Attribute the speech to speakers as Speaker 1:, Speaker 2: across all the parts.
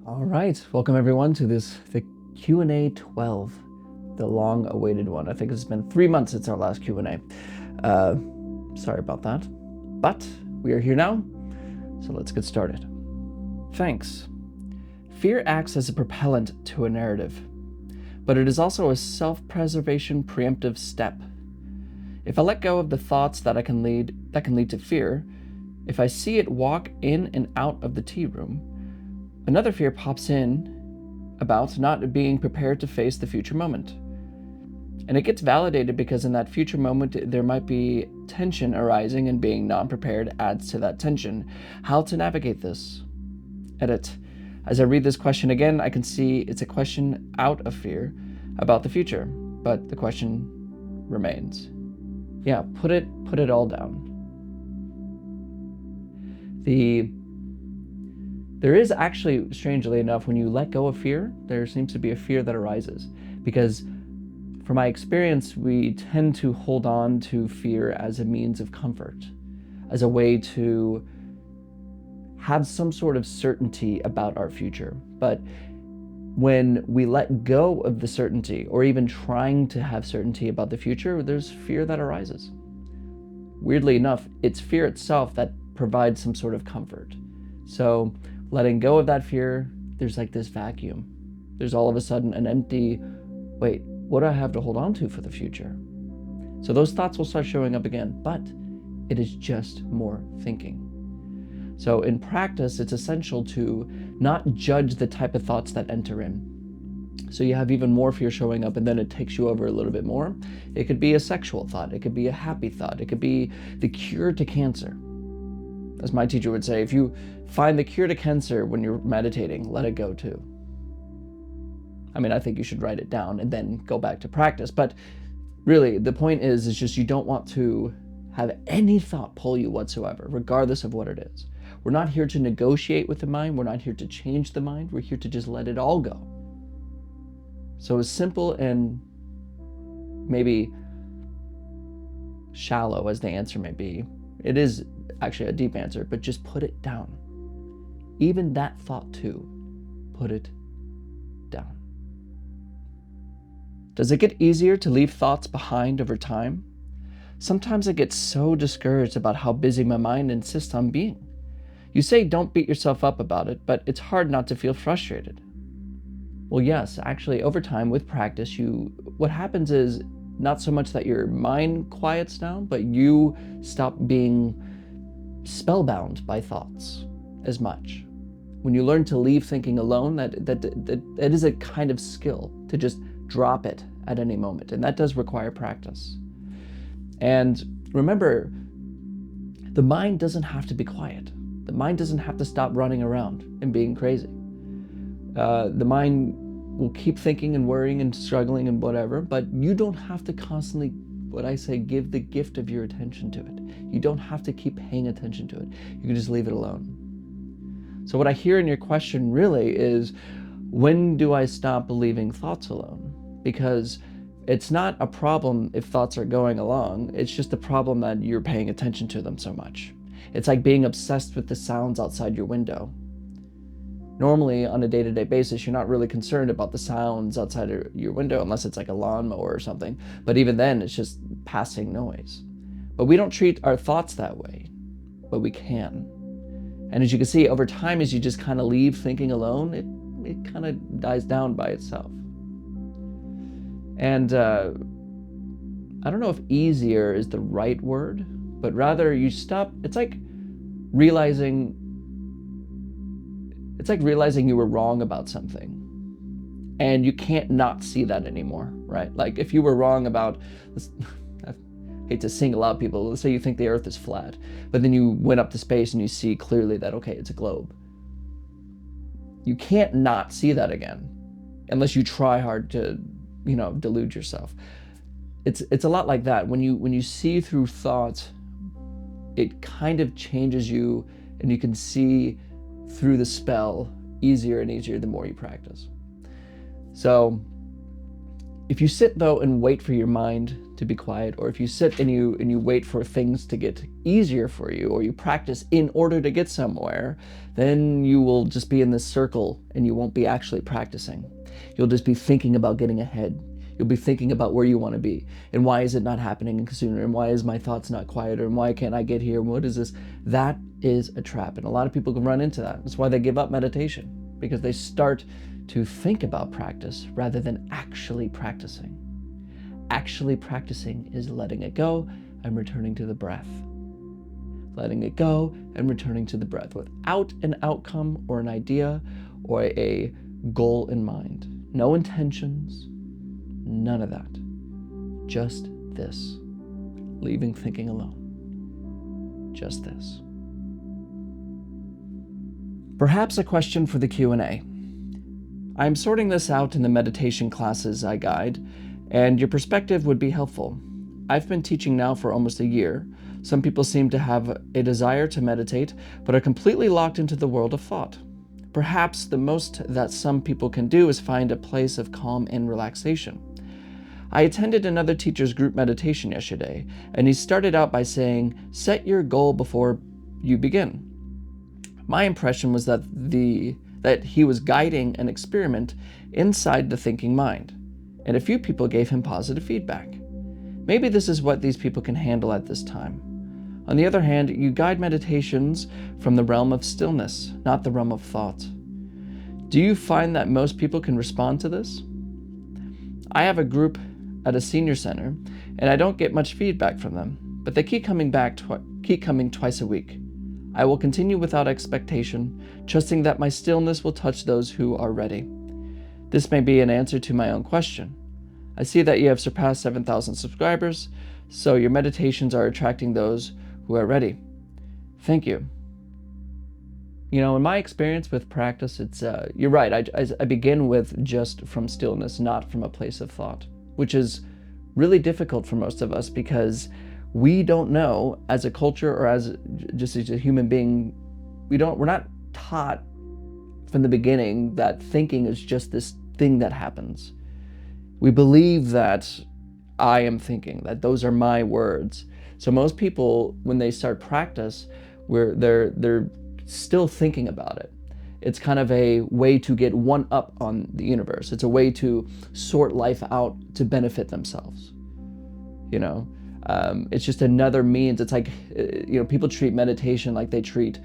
Speaker 1: All right, welcome everyone to the Q&A 12, the long-awaited one. I think it's been 3 months since our last Q&A. Sorry about that, but we are here now, so let's get started. Thanks. Fear acts as a propellant to a narrative, but it is also a self-preservation preemptive step. If I let go of the thoughts that can lead to fear, if I see it walk in and out of the tea room, another fear pops in about not being prepared to face the future moment. And it gets validated because in that future moment, there might be tension arising, and being non-prepared adds to that tension. How to navigate this? Edit. As I read this question again, I can see it's a question out of fear about the future, but the question remains. Yeah, put it all down. There is actually, strangely enough, when you let go of fear, there seems to be a fear that arises. Because from my experience, we tend to hold on to fear as a means of comfort, as a way to have some sort of certainty about our future. But when we let go of the certainty, or even trying to have certainty about the future, there's fear that arises. Weirdly enough, it's fear itself that provides some sort of comfort. So letting go of that fear, there's like this vacuum. There's all of a sudden an empty, wait, what do I have to hold on to for the future? So those thoughts will start showing up again, but it is just more thinking. So in practice, it's essential to not judge the type of thoughts that enter in. So you have even more fear showing up, and then it takes you over a little bit more. It could be a sexual thought. It could be a happy thought. It could be the cure to cancer. As my teacher would say, if you find the cure to cancer when you're meditating, let it go too. I mean, I think you should write it down and then go back to practice. But really, the point is just you don't want to have any thought pull you whatsoever, regardless of what it is. We're not here to negotiate with the mind. We're not here to change the mind. We're here to just let it all go. So as simple and maybe shallow as the answer may be, it is actually a deep answer, but just put it down. Even that thought too, put it down. Does it get easier to leave thoughts behind over time? Sometimes I get so discouraged about how busy my mind insists on being. You say don't beat yourself up about it, but it's hard not to feel frustrated. Well, yes, actually, over time with practice, what happens is not so much that your mind quiets down, but you stop being spellbound by thoughts as much. When you learn to leave thinking alone, that is a kind of skill to just drop it at any moment, and that does require practice. And remember, the mind doesn't have to be quiet. The mind doesn't have to stop running around and being crazy. The mind will keep thinking and worrying and struggling and whatever, but you don't have to constantly, what I say, give the gift of your attention to it. You don't have to keep paying attention to it. You can just leave it alone. So what I hear in your question really is, when do I stop leaving thoughts alone? Because it's not a problem if thoughts are going along. It's just a problem that you're paying attention to them so much. It's like being obsessed with the sounds outside your window. Normally, on a day-to-day basis, you're not really concerned about the sounds outside of your window unless it's like a lawnmower or something. But even then, it's just passing noise. But we don't treat our thoughts that way, but we can. And as you can see, over time, as you just kind of leave thinking alone, it kind of dies down by itself. And I don't know if easier is the right word, but rather you stop. It's like realizing you were wrong about something, and you can't not see that anymore, right? Like if you were wrong about, I hate to single out people, let's say you think the earth is flat, but then you went up to space and you see clearly that, okay, it's a globe. You can't not see that again, unless you try hard to, delude yourself. It's a lot like that. When you see through thoughts, it kind of changes you, and you can see through the spell easier and easier the more you practice. So if you sit though and wait for your mind to be quiet, or if you sit and you wait for things to get easier for you, or you practice in order to get somewhere, then you will just be in this circle and you won't be actually practicing. You'll just be thinking about getting ahead. You'll be thinking about where you want to be and why is it not happening sooner, and why is my thoughts not quieter, and why can't I get here, and what is this? That is a trap, and a lot of people can run into that. That's why they give up meditation, because they start to think about practice rather than actually practicing. Actually practicing is letting it go and returning to the breath. Letting it go and returning to the breath without an outcome or an idea or a goal in mind. No intentions, none of that. Just this. Leaving thinking alone. Just this. Perhaps a question for the Q&A. I'm sorting this out in the meditation classes I guide, and your perspective would be helpful. I've been teaching now for almost a year. Some people seem to have a desire to meditate, but are completely locked into the world of thought. Perhaps the most that some people can do is find a place of calm and relaxation. I attended another teacher's group meditation yesterday, and he started out by saying, set your goal before you begin. My impression was that he was guiding an experiment inside the thinking mind, and a few people gave him positive feedback. Maybe this is what these people can handle at this time. On the other hand, you guide meditations from the realm of stillness, not the realm of thought. Do you find that most people can respond to this? I have a group at a senior center, and I don't get much feedback from them, but they keep coming twice a week. I will continue without expectation, trusting that my stillness will touch those who are ready. This may be an answer to my own question. I see that you have surpassed 7,000 subscribers, so your meditations are attracting those who are ready. Thank you. You know, in my experience with practice, it's you're right. I begin with just from stillness, not from a place of thought, which is really difficult for most of us because we don't know, as a culture or as just as a human being, we're not taught from the beginning that thinking is just this thing that happens. We believe that I am thinking, that those are my words. So most people, when they start practice, they're still thinking about it. It's kind of a way to get one up on the universe. It's a way to sort life out to benefit themselves. You know, it's just another means. It's like, people treat meditation like they treat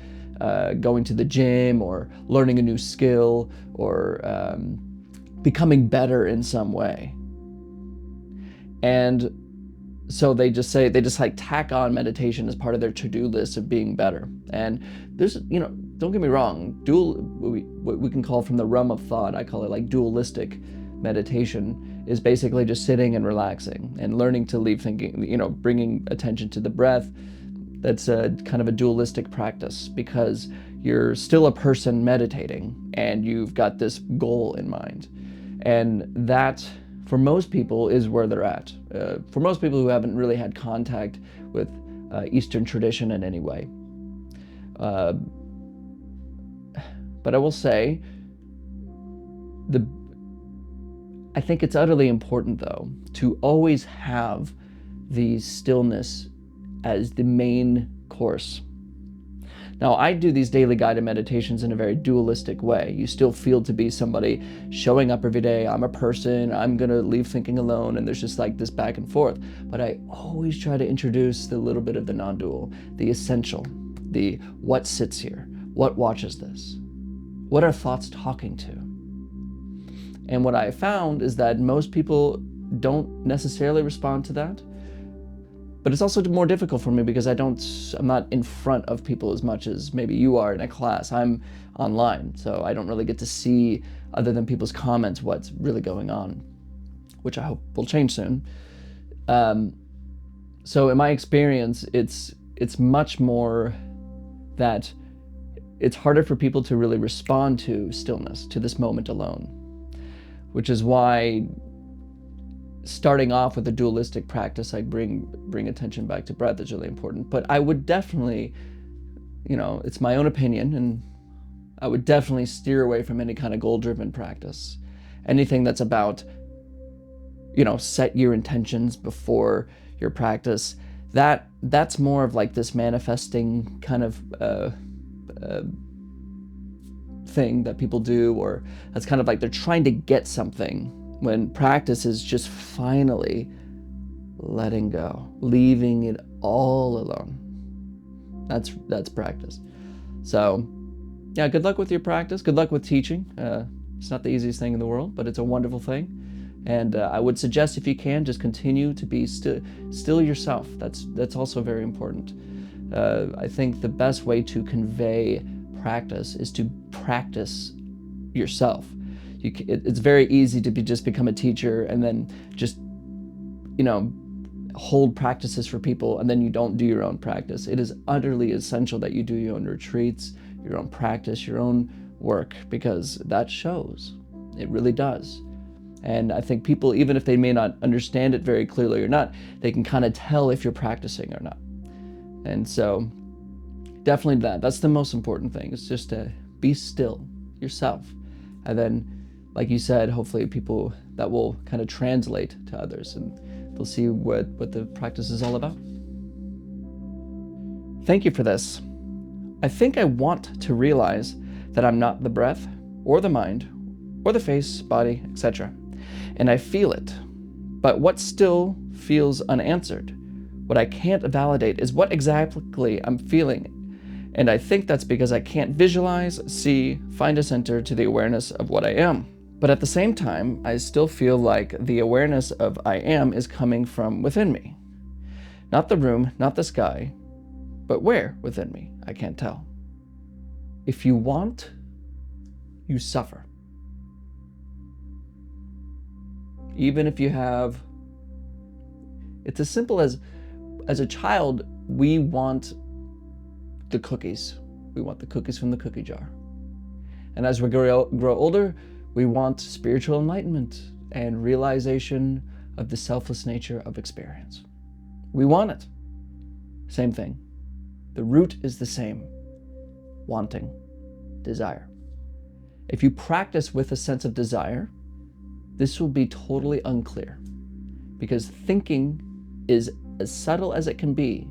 Speaker 1: going to the gym or learning a new skill or becoming better in some way. And so they just tack on meditation as part of their to-do list of being better. And there's, don't get me wrong, what we can call from the realm of thought, I call it like dualistic meditation, is basically just sitting and relaxing and learning to leave thinking, bringing attention to the breath. That's a kind of a dualistic practice because you're still a person meditating and you've got this goal in mind. And that, for most people, is where they're at. For most people who haven't really had contact with Eastern tradition in any way. But I will say, I think it's utterly important, though, to always have the stillness as the main course. Now, I do these daily guided meditations in a very dualistic way. You still feel to be somebody showing up every day. I'm a person, I'm gonna leave thinking alone, and there's just like this back and forth. But I always try to introduce the little bit of the non-dual, the essential, the what sits here, what watches this, what are thoughts talking to? And what I found is that most people don't necessarily respond to that. But it's also more difficult for me because I'm not in front of people as much as maybe you are in a class. I'm online, so I don't really get to see, other than people's comments, what's really going on, which I hope will change soon. So in my experience, it's much more that it's harder for people to really respond to stillness, to this moment alone, which is why starting off with a dualistic practice, I bring attention back to breath is really important. But I would definitely, it's my own opinion, and I would definitely steer away from any kind of goal-driven practice. Anything that's about set your intentions before your practice. That's more of like this manifesting kind of thing that people do, or that's kind of like they're trying to get something, when practice is just finally letting go, leaving it all alone. That's practice. So yeah, good luck with your practice. Good luck with teaching. It's not the easiest thing in the world, but it's a wonderful thing. And I would suggest, if you can, just continue to be still yourself. That's also very important. I think the best way to convey practice is to practice yourself. It's very easy to just become a teacher and then just hold practices for people, and then you don't do your own practice. It is utterly essential that you do your own retreats, your own practice, your own work, because that shows. It really does. And I think people, even if they may not understand it very clearly or not, they can kind of tell if you're practicing or not. And so definitely that's the most important thing, is just to be still yourself. And then, like you said, hopefully people, that will kind of translate to others, and they'll see what the practice is all about. Thank you for this. I think I want to realize that I'm not the breath or the mind or the face, body, etc. And I feel it. But what still feels unanswered, what I can't validate, is what exactly I'm feeling. And I think that's because I can't visualize, see, find a center to the awareness of what I am. But at the same time, I still feel like the awareness of I am is coming from within me. Not the room, not the sky, but where within me, I can't tell. If you want, you suffer. Even if you have, it's as simple as a child, we want the cookies. We want the cookies from the cookie jar. And as we grow older, we want spiritual enlightenment and realization of the selfless nature of experience. We want it. Same thing. The root is the same. Wanting, desire. If you practice with a sense of desire, this will be totally unclear, because thinking is as subtle as it can be,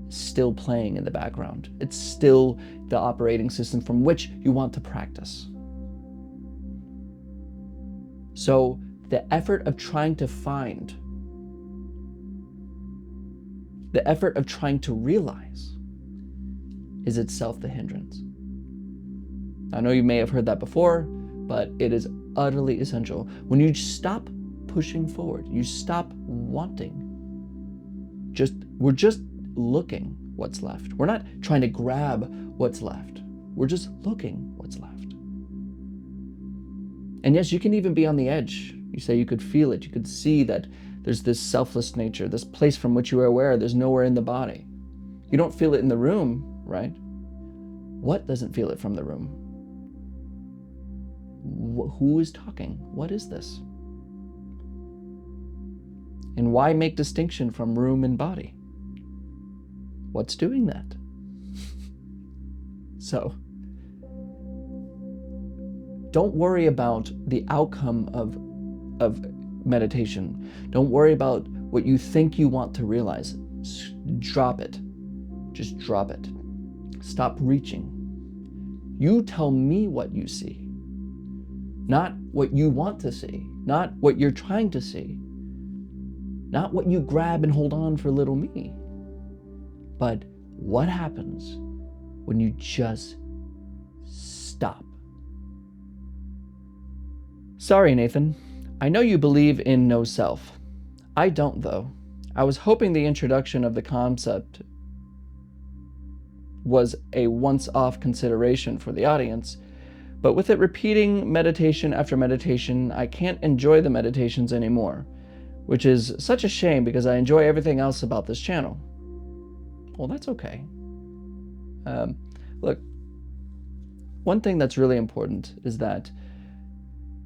Speaker 1: still playing in the background. It's still the operating system from which you want to practice. So the effort of trying to find, the effort of trying to realize, is itself the hindrance. I know you may have heard that before, but it is utterly essential. When you stop pushing forward, you stop wanting, we're just looking what's left. We're not trying to grab what's left. We're just looking what's left. And yes, you can even be on the edge. You say you could feel it. You could see that there's this selfless nature, this place from which you are aware there's nowhere in the body. You don't feel it in the room, right? What doesn't feel it from the room? Who is talking? What is this? And why make distinction from room and body? What's doing that? So, don't worry about the outcome of meditation. Don't worry about what you think you want to realize. Drop it. Just drop it. Stop reaching. You tell me what you see. Not what you want to see. Not what you're trying to see. Not what you grab and hold on for little me. But what happens when you just stop? Sorry, Nathan. I know you believe in no self. I don't, though. I was hoping the introduction of the concept was a once-off consideration for the audience, but with it repeating meditation after meditation, I can't enjoy the meditations anymore, which is such a shame because I enjoy everything else about this channel. Well, that's okay. Look, one thing that's really important is that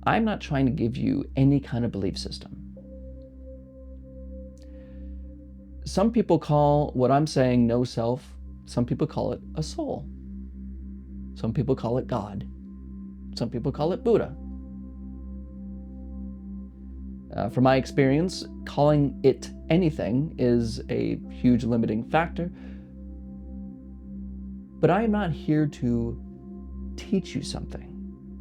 Speaker 1: I'm not trying to give you any kind of belief system. Some people call what I'm saying no self. Some people call it a soul. Some people call it God. Some people call it Buddha. From my experience, calling it anything is a huge limiting factor. But I am not here to teach you something.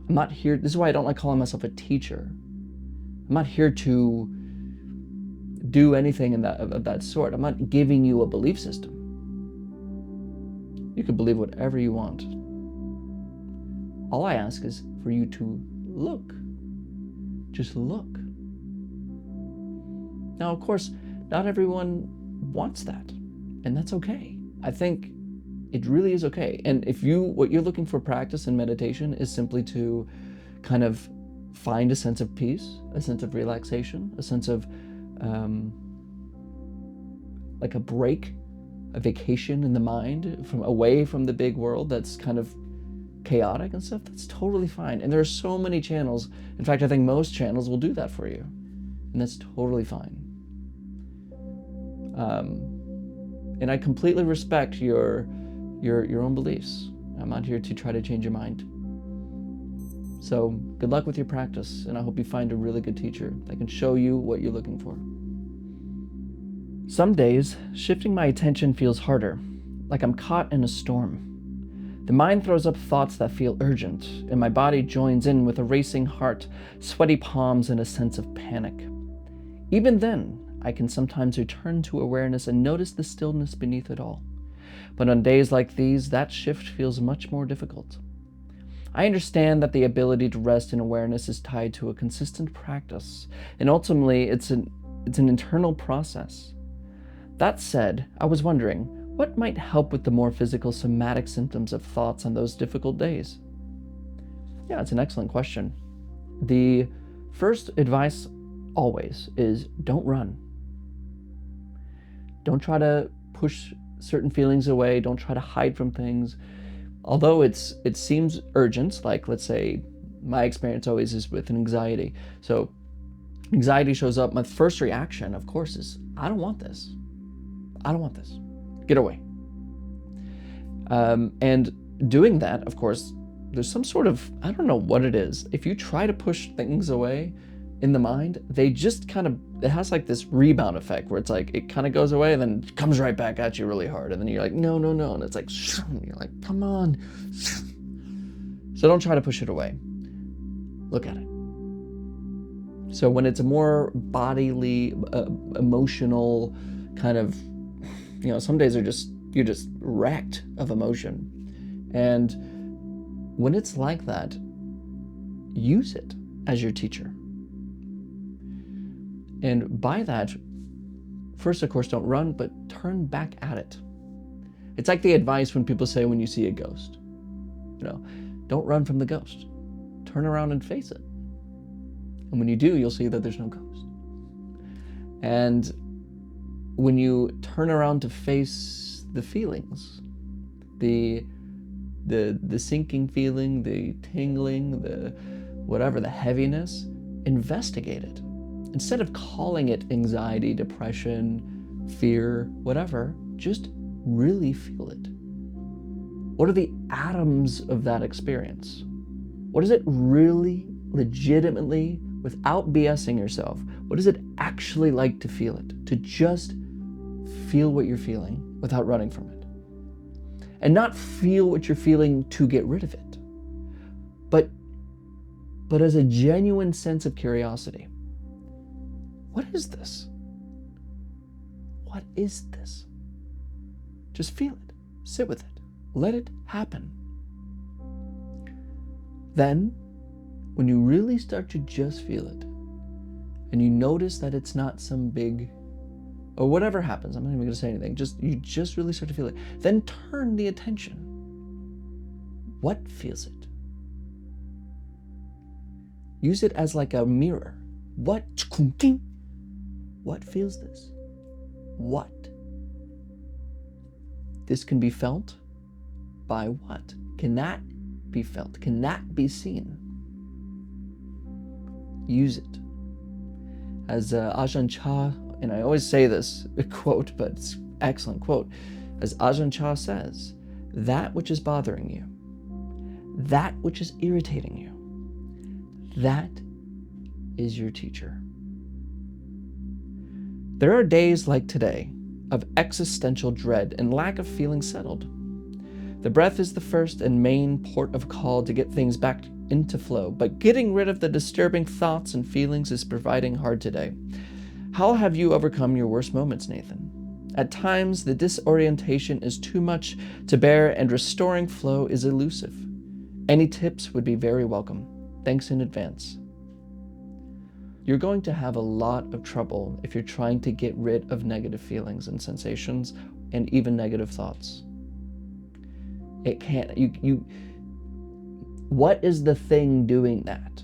Speaker 1: I'm not here, this is why I don't like calling myself a teacher. I'm not here to do anything of that sort. I'm not giving you a belief system. You can believe whatever you want. All I ask is for you to look. Just look. Now, of course, not everyone wants that, and that's okay. I think it really is okay. And if what you're looking for practice in meditation is simply to kind of find a sense of peace, a sense of relaxation, a sense of like a break, a vacation in the mind away from the big world that's kind of chaotic and stuff, that's totally fine. And there are so many channels. In fact, I think most channels will do that for you, and that's totally fine. And I completely respect your own beliefs. I'm not here to try to change your mind. So good luck with your practice, and I hope you find a really good teacher that can show you what you're looking for. Some days, shifting my attention feels harder, like I'm caught in a storm. The mind throws up thoughts that feel urgent, and my body joins in with a racing heart, sweaty palms, and a sense of panic. Even then, I can sometimes return to awareness and notice the stillness beneath it all. But on days like these, that shift feels much more difficult. I understand that the ability to rest in awareness is tied to a consistent practice, and ultimately it's an internal process. That said, I was wondering, what might help with the more physical somatic symptoms of thoughts on those difficult days? Yeah, it's an excellent question. The first advice always is don't run. Don't try to push certain feelings away. Don't try to hide from things. Although it seems urgent, like let's say my experience always is with anxiety. So anxiety shows up, my first reaction, of course, is I don't want this. I don't want this. Get away. And doing that, of course, there's some sort of, I don't know what it is. If you try to push things away in the mind, they just kind of, it has like this rebound effect where it's like, it kind of goes away and then comes right back at you really hard. And then you're like, no. And it's like, you're like, come on. So don't try to push it away. Look at it. So when it's a more bodily, emotional kind of, some days you're just wrecked of emotion. And when it's like that, use it as your teacher. And by that, first, of course, don't run, but turn back at it. It's like the advice when people say when you see a ghost, don't run from the ghost. Turn around and face it. And when you do, you'll see that there's no ghost. And when you turn around to face the feelings, the sinking feeling, the tingling, the whatever, the heaviness, investigate it. Instead of calling it anxiety, depression, fear, whatever, just really feel it. What are the atoms of that experience? What is it really, legitimately, without BSing yourself, what is it actually like to feel it? To just feel what you're feeling without running from it. And not feel what you're feeling to get rid of it, but as a genuine sense of curiosity. What is this? What is this? Just feel it. Sit with it. Let it happen. Then, when you really start to just feel it, and you notice that it's not some big, or whatever happens, I'm not even going to say anything, you just really start to feel it, then turn the attention. What feels it? Use it as like a mirror. What feels this? What? This can be felt by what? Can that be felt? Can that be seen? Use it. As Ajahn Chah, and I always say this quote, but it's an excellent quote. As Ajahn Chah says, that which is bothering you, that which is irritating you, that is your teacher. There are days like today of existential dread and lack of feeling settled. The breath is the first and main port of call to get things back into flow, but getting rid of the disturbing thoughts and feelings is providing hard today. How have you overcome your worst moments, Nathan? At times, the disorientation is too much to bear and restoring flow is elusive. Any tips would be very welcome. Thanks in advance. You're going to have a lot of trouble if you're trying to get rid of negative feelings and sensations and even negative thoughts. It can't. What is the thing doing that?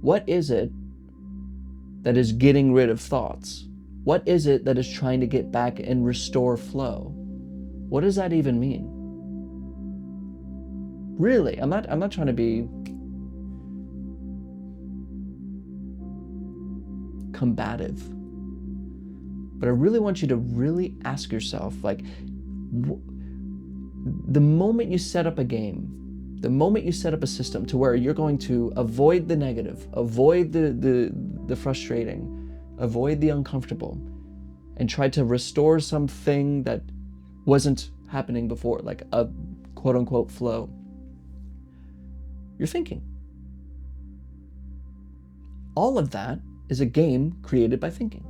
Speaker 1: What is it that is getting rid of thoughts? What is it that is trying to get back and restore flow? What does that even mean? Really, I'm not trying to be combative, but I really want you to really ask yourself, like, the moment you set up a game, the moment you set up a system to where you're going to avoid the negative, avoid the frustrating, avoid the uncomfortable, and try to restore something that wasn't happening before, like a quote-unquote flow, you're thinking. All of that is a game created by thinking.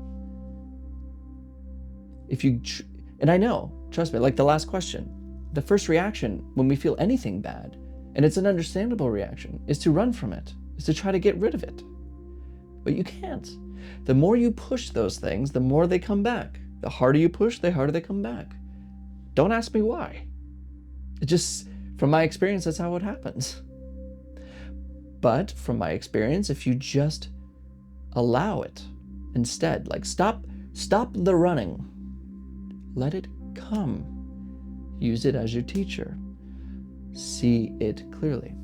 Speaker 1: And I know, trust me, like the last question, the first reaction when we feel anything bad, and it's an understandable reaction, is to run from it, is to try to get rid of it. But you can't. The more you push those things, the more they come back. The harder you push, the harder they come back. Don't ask me why. It just, from my experience, that's how it happens. But from my experience, if you just allow it instead, like stop the running, let it come. Use it as your teacher. See it clearly.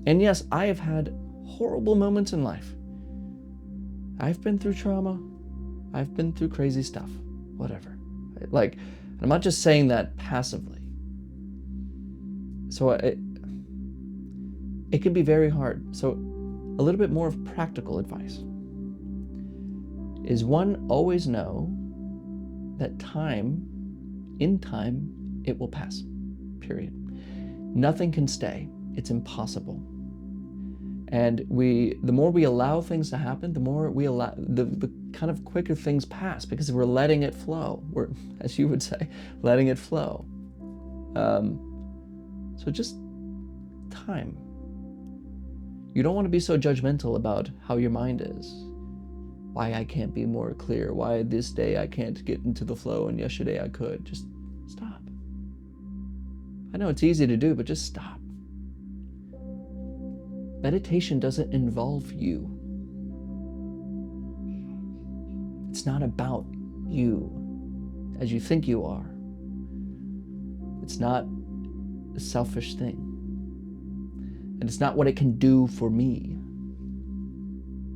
Speaker 1: And yes, I have had horrible moments in life. I've been through trauma. I've been through crazy stuff. Whatever. Like, I'm not just saying that passively. So it can be very hard. So a little bit more of practical advice is, one, always know that in time, it will pass, period. Nothing can stay. It's impossible. And the more we allow things to happen, the more we allow, the kind of quicker things pass, because we're letting it flow. We're, as you would say, letting it flow. So just time. You don't want to be so judgmental about how your mind is. Why I can't be more clear. Why this day I can't get into the flow and yesterday I could. Just stop. I know it's easy to do, but just stop. Meditation doesn't involve you. It's not about you as you think you are. It's not a selfish thing. And it's not what it can do for me.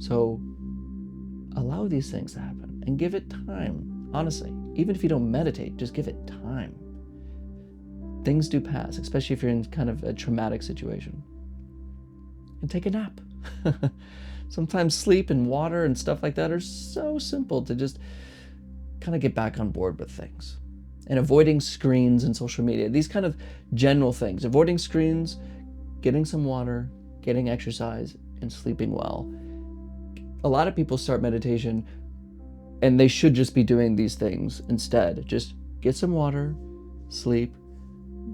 Speaker 1: So allow these things to happen and give it time. Honestly, even if you don't meditate, just give it time. Things do pass, especially if you're in kind of a traumatic situation. And take a nap. Sometimes sleep and water and stuff like that are so simple to just kind of get back on board with things. And avoiding screens and social media, these kind of general things. Avoiding screens, getting some water, getting exercise, and sleeping well. A lot of people start meditation and they should just be doing these things instead. Just get some water, sleep,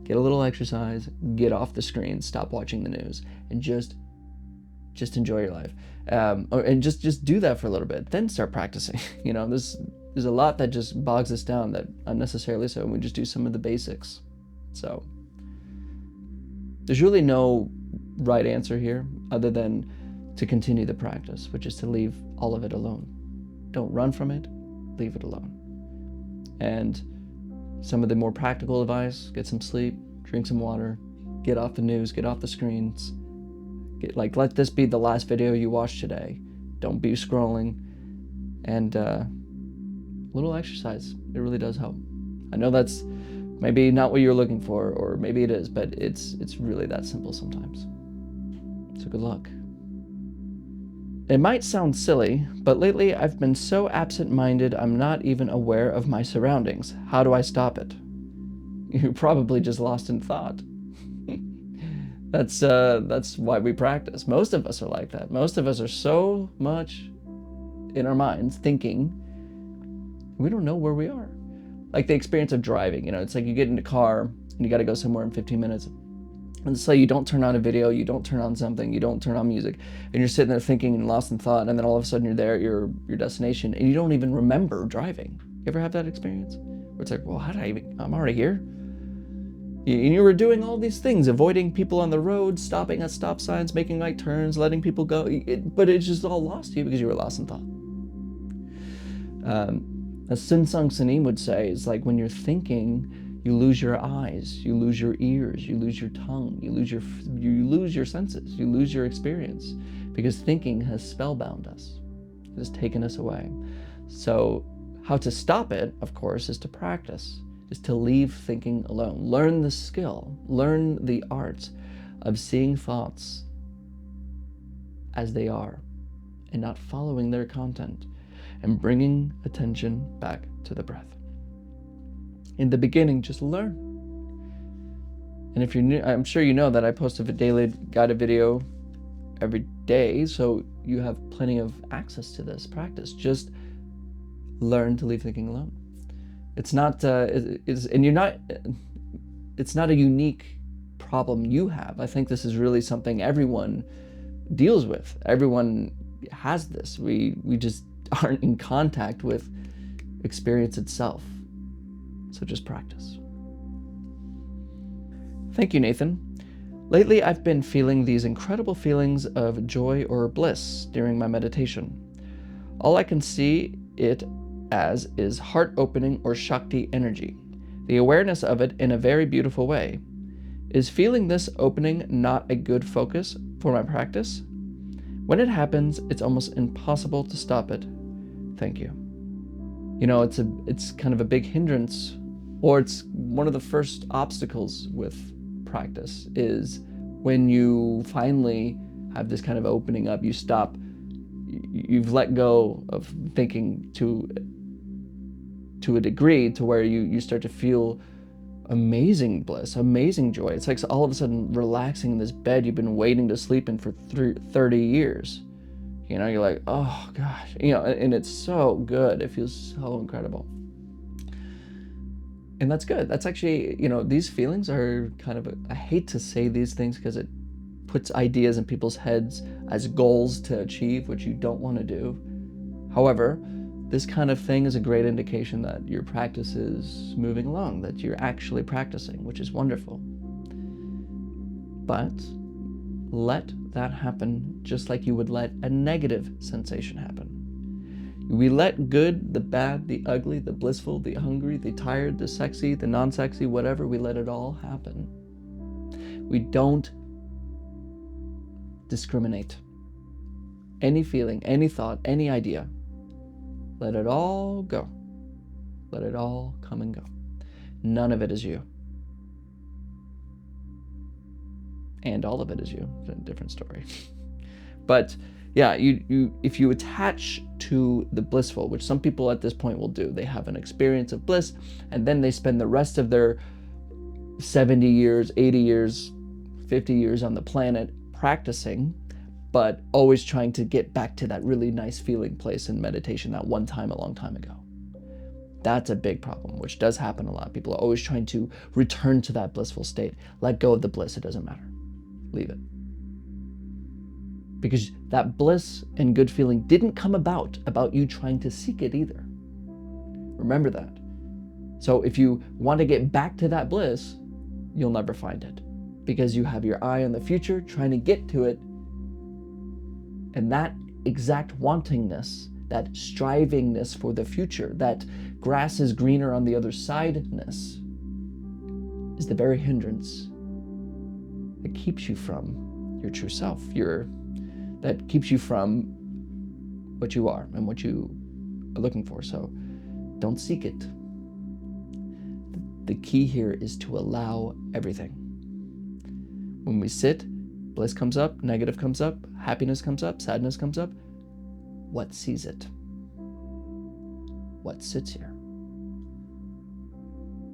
Speaker 1: get a little exercise, get off the screen, stop watching the news, and just enjoy your life. And just do that for a little bit, then start practicing. You know, there's a lot that just bogs us down that unnecessarily so, and we just do some of the basics. So there's really no right answer here other than to continue the practice, which is to leave all of it alone. Don't run from it, leave it alone. And some of the more practical advice, get some sleep, drink some water, get off the news, get off the screens. Let this be the last video you watch today. Don't be scrolling. And little exercise, it really does help. I know that's maybe not what you're looking for, or maybe it is, but it's really that simple sometimes. So good luck. It might sound silly, but lately I've been so absent-minded I'm not even aware of my surroundings. How do I stop it? You're probably just lost in thought. That's why we practice. Most of us are like that. Most of us are so much in our minds thinking we don't know where we are. Like the experience of driving, it's like you get in a car and you got to go somewhere in 15 minutes. And so you don't turn on a video, you don't turn on something, you don't turn on music, and you're sitting there thinking and lost in thought, and then all of a sudden you're there at your destination, and you don't even remember driving. You ever have that experience? Where it's like, well, I'm already here. And you were doing all these things, avoiding people on the road, stopping at stop signs, making right turns, letting people go, but it just all lost you because you were lost in thought. As Sun Sung Sanim would say, it's like when you're thinking, you lose your eyes, you lose your ears, you lose your tongue, you lose your senses, you lose your experience, because thinking has spellbound us. It has taken us away. So how to stop it, of course, is to practice, is to leave thinking alone. Learn the skill, learn the art of seeing thoughts as they are and not following their content, and bringing attention back to the breath. In the beginning, just learn. And if you're new, I'm sure you know that I post a daily guided video every day, so you have plenty of access to this practice. Just learn to leave thinking alone. It's not, it's not a unique problem you have. I think this is really something everyone deals with. Everyone has this. We just aren't in contact with experience itself. So just practice. Thank you, Nathan. Lately, I've been feeling these incredible feelings of joy or bliss during my meditation. All I can see it as is heart-opening or Shakti energy, the awareness of it in a very beautiful way. Is feeling this opening not a good focus for my practice? When it happens, it's almost impossible to stop it. Thank you. It's kind of a big hindrance, or it's one of the first obstacles with practice, is when you finally have this kind of opening up, you stop, you've let go of thinking to a degree to where you start to feel amazing bliss, amazing joy. It's like all of a sudden relaxing in this bed you've been waiting to sleep in for 30 years. You're like, oh gosh, and it's so good. It feels so incredible. And that's good. That's actually, these feelings are kind of, I hate to say these things because it puts ideas in people's heads as goals to achieve, which you don't want to do. However, this kind of thing is a great indication that your practice is moving along, that you're actually practicing, which is wonderful. But let that happen just like you would let a negative sensation happen. We let good, the bad, the ugly, the blissful, the hungry, the tired, the sexy, the non-sexy, whatever, we let it all happen. We don't discriminate. Any feeling, any thought, any idea, let it all go. Let it all come and go. None of it is you. And all of it is you. It's a different story. But yeah, if you attach to the blissful, which some people at this point will do, they have an experience of bliss, and then they spend the rest of their 70 years, 80 years, 50 years on the planet practicing, but always trying to get back to that really nice feeling place in meditation that one time a long time ago. That's a big problem, which does happen a lot. People are always trying to return to that blissful state. Let go of the bliss, it doesn't matter. Leave it. Because that bliss and good feeling didn't come about you trying to seek it either. Remember that. So if you want to get back to that bliss, you'll never find it, because you have your eye on the future trying to get to it. And that exact wantingness, that strivingness for the future, that grass is greener on the other side-ness, is the very hindrance that keeps you from your true self, that keeps you from what you are and what you are looking for. So don't seek it. The key here is to allow everything. When we sit, bliss comes up, negative comes up, happiness comes up, sadness comes up. What sees it? What sits here?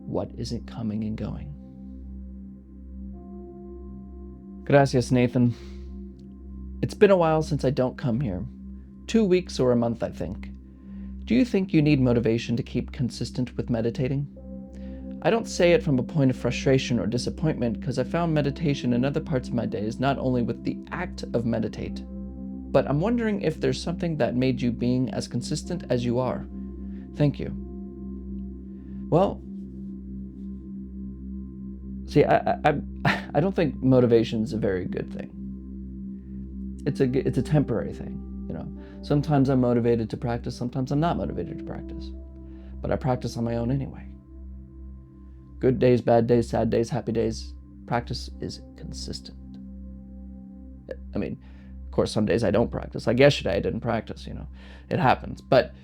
Speaker 1: What isn't coming and going? Gracias, Nathan. It's been a while since I don't come here. 2 weeks or a month, I think. Do you think you need motivation to keep consistent with meditating? I don't say it from a point of frustration or disappointment, because I found meditation in other parts of my days, not only with the act of meditate, but I'm wondering if there's something that made you being as consistent as you are. Thank you. Well, see, I don't think motivation's a very good thing. It's a temporary thing, you know. Sometimes I'm motivated to practice, sometimes I'm not motivated to practice. But I practice on my own anyway. Good days, bad days, sad days, happy days. Practice is consistent. I mean, of course, some days I don't practice. Like yesterday, I didn't practice, you know. It happens. But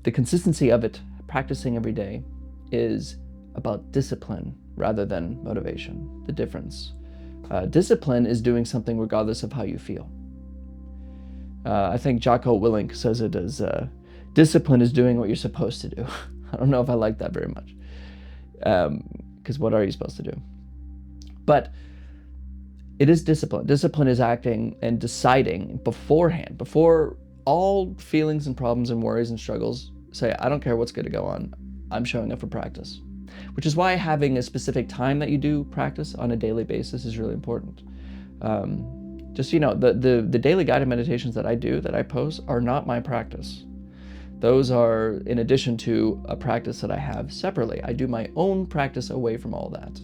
Speaker 1: the consistency of it, practicing every day, is about discipline rather than motivation. The difference. Discipline is doing something regardless of how you feel. I think Jocko Willink says it as, discipline is doing what you're supposed to do. I don't know if I like that very much. Because what are you supposed to do? But it is discipline. Discipline is acting and deciding beforehand, before all feelings and problems and worries and struggles, say, I don't care what's going to go on, I'm showing up for practice. Which is why having a specific time that you do practice on a daily basis is really important. Just, you know, the daily guided meditations that I do, that I post, are not my practice. Those are in addition to a practice that I have separately. I do my own practice away from all that.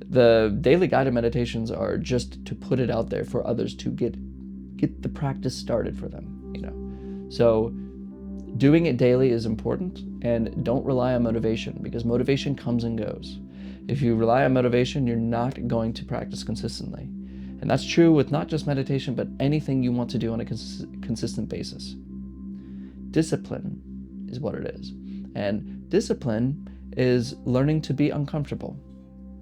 Speaker 1: The daily guided meditations are just to put it out there for others to get the practice started for them, you know. So doing it daily is important, and don't rely on motivation, because motivation comes and goes. If you rely on motivation, you're not going to practice consistently. And that's true with not just meditation, but anything you want to do on a consistent basis. Discipline is what it is. And discipline is learning to be uncomfortable,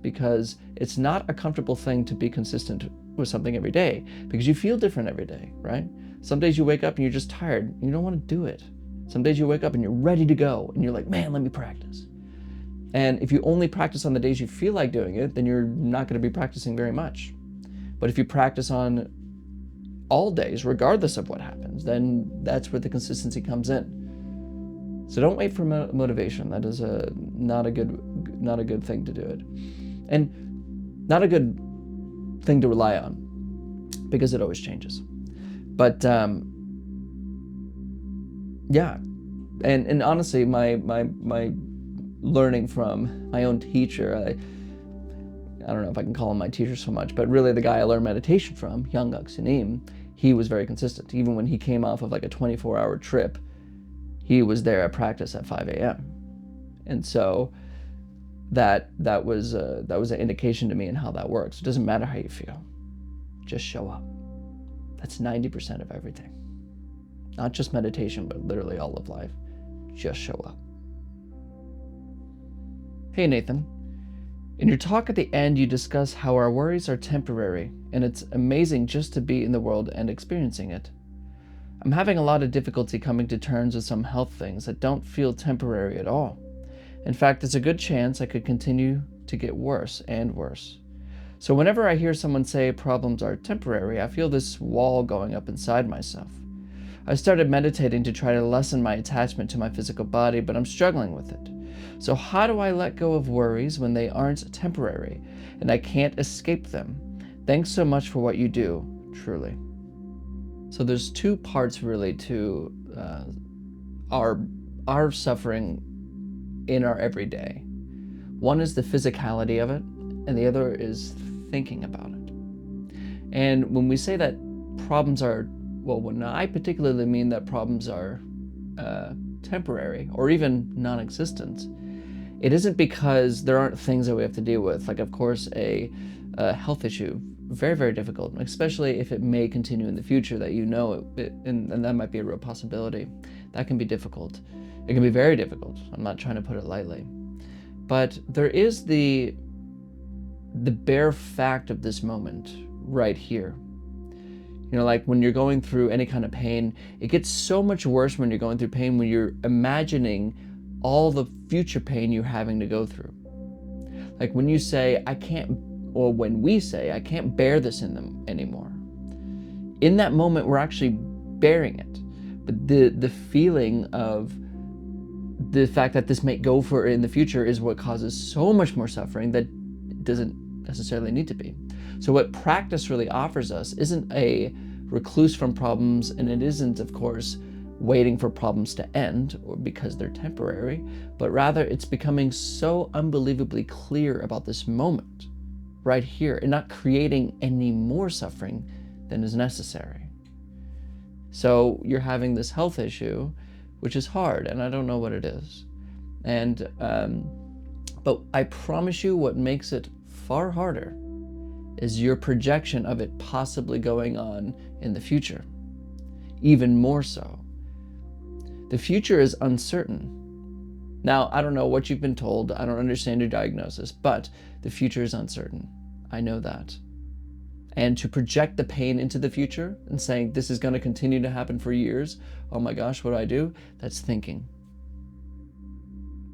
Speaker 1: because it's not a comfortable thing to be consistent with something every day, because you feel different every day, right? Some days you wake up and you're just tired and you don't want to do it. Some days you wake up and you're ready to go and you're like, man, let me practice. And if you only practice on the days you feel like doing it, then you're not going to be practicing very much. But if you practice on all days, regardless of what happens, then that's where the consistency comes in. So don't wait for motivation. That is not a good thing to do it, and not a good thing to rely on, because it always changes. But yeah, and honestly, my learning from my own teacher, I don't know if I can call him my teacher so much, but really the guy I learned meditation from, Young Aksunim, he was very consistent. Even when he came off of like a 24-hour trip, he was there at practice at 5 a.m. And so that was an indication to me in how that works. It doesn't matter how you feel, just show up. That's 90% of everything. Not just meditation, but literally all of life. Just show up. Hey, Nathan. In your talk at the end, you discuss how our worries are temporary, and it's amazing just to be in the world and experiencing it. I'm having a lot of difficulty coming to terms with some health things that don't feel temporary at all. In fact, there's a good chance I could continue to get worse and worse. So whenever I hear someone say problems are temporary, I feel this wall going up inside myself. I started meditating to try to lessen my attachment to my physical body, but I'm struggling with it. So how do I let go of worries when they aren't temporary and I can't escape them? Thanks so much for what you do, truly. So there's two parts really to our suffering in our everyday. One is the physicality of it, and the other is thinking about it. And when we say that problems are, well, when I particularly mean that problems are temporary or even non-existent, it isn't because there aren't things that we have to deal with. Like, of course, a health issue, very, very difficult, especially if it may continue in the future, that you know it, and that might be a real possibility. That can be difficult. It can be very difficult. I'm not trying to put it lightly. But there is the bare fact of this moment right here. Like when you're going through any kind of pain, it gets so much worse when you're going through pain when you're imagining all the future pain you're having to go through. Like when you say, I can't, or when we say, I can't bear this in them anymore. In that moment, we're actually bearing it. But the feeling of the fact that this may go for in the future is what causes so much more suffering that it doesn't necessarily need to be. So what practice really offers us isn't a recluse from problems, and it isn't, of course, waiting for problems to end or because they're temporary, but rather it's becoming so unbelievably clear about this moment right here and not creating any more suffering than is necessary. So you're having this health issue, which is hard, and I don't know what it is. And but I promise you what makes it far harder is your projection of it possibly going on in the future. Even more so. The future is uncertain. Now, I don't know what you've been told, I don't understand your diagnosis, but the future is uncertain. I know that. And to project the pain into the future and saying this is going to continue to happen for years, oh my gosh, what do I do? That's thinking.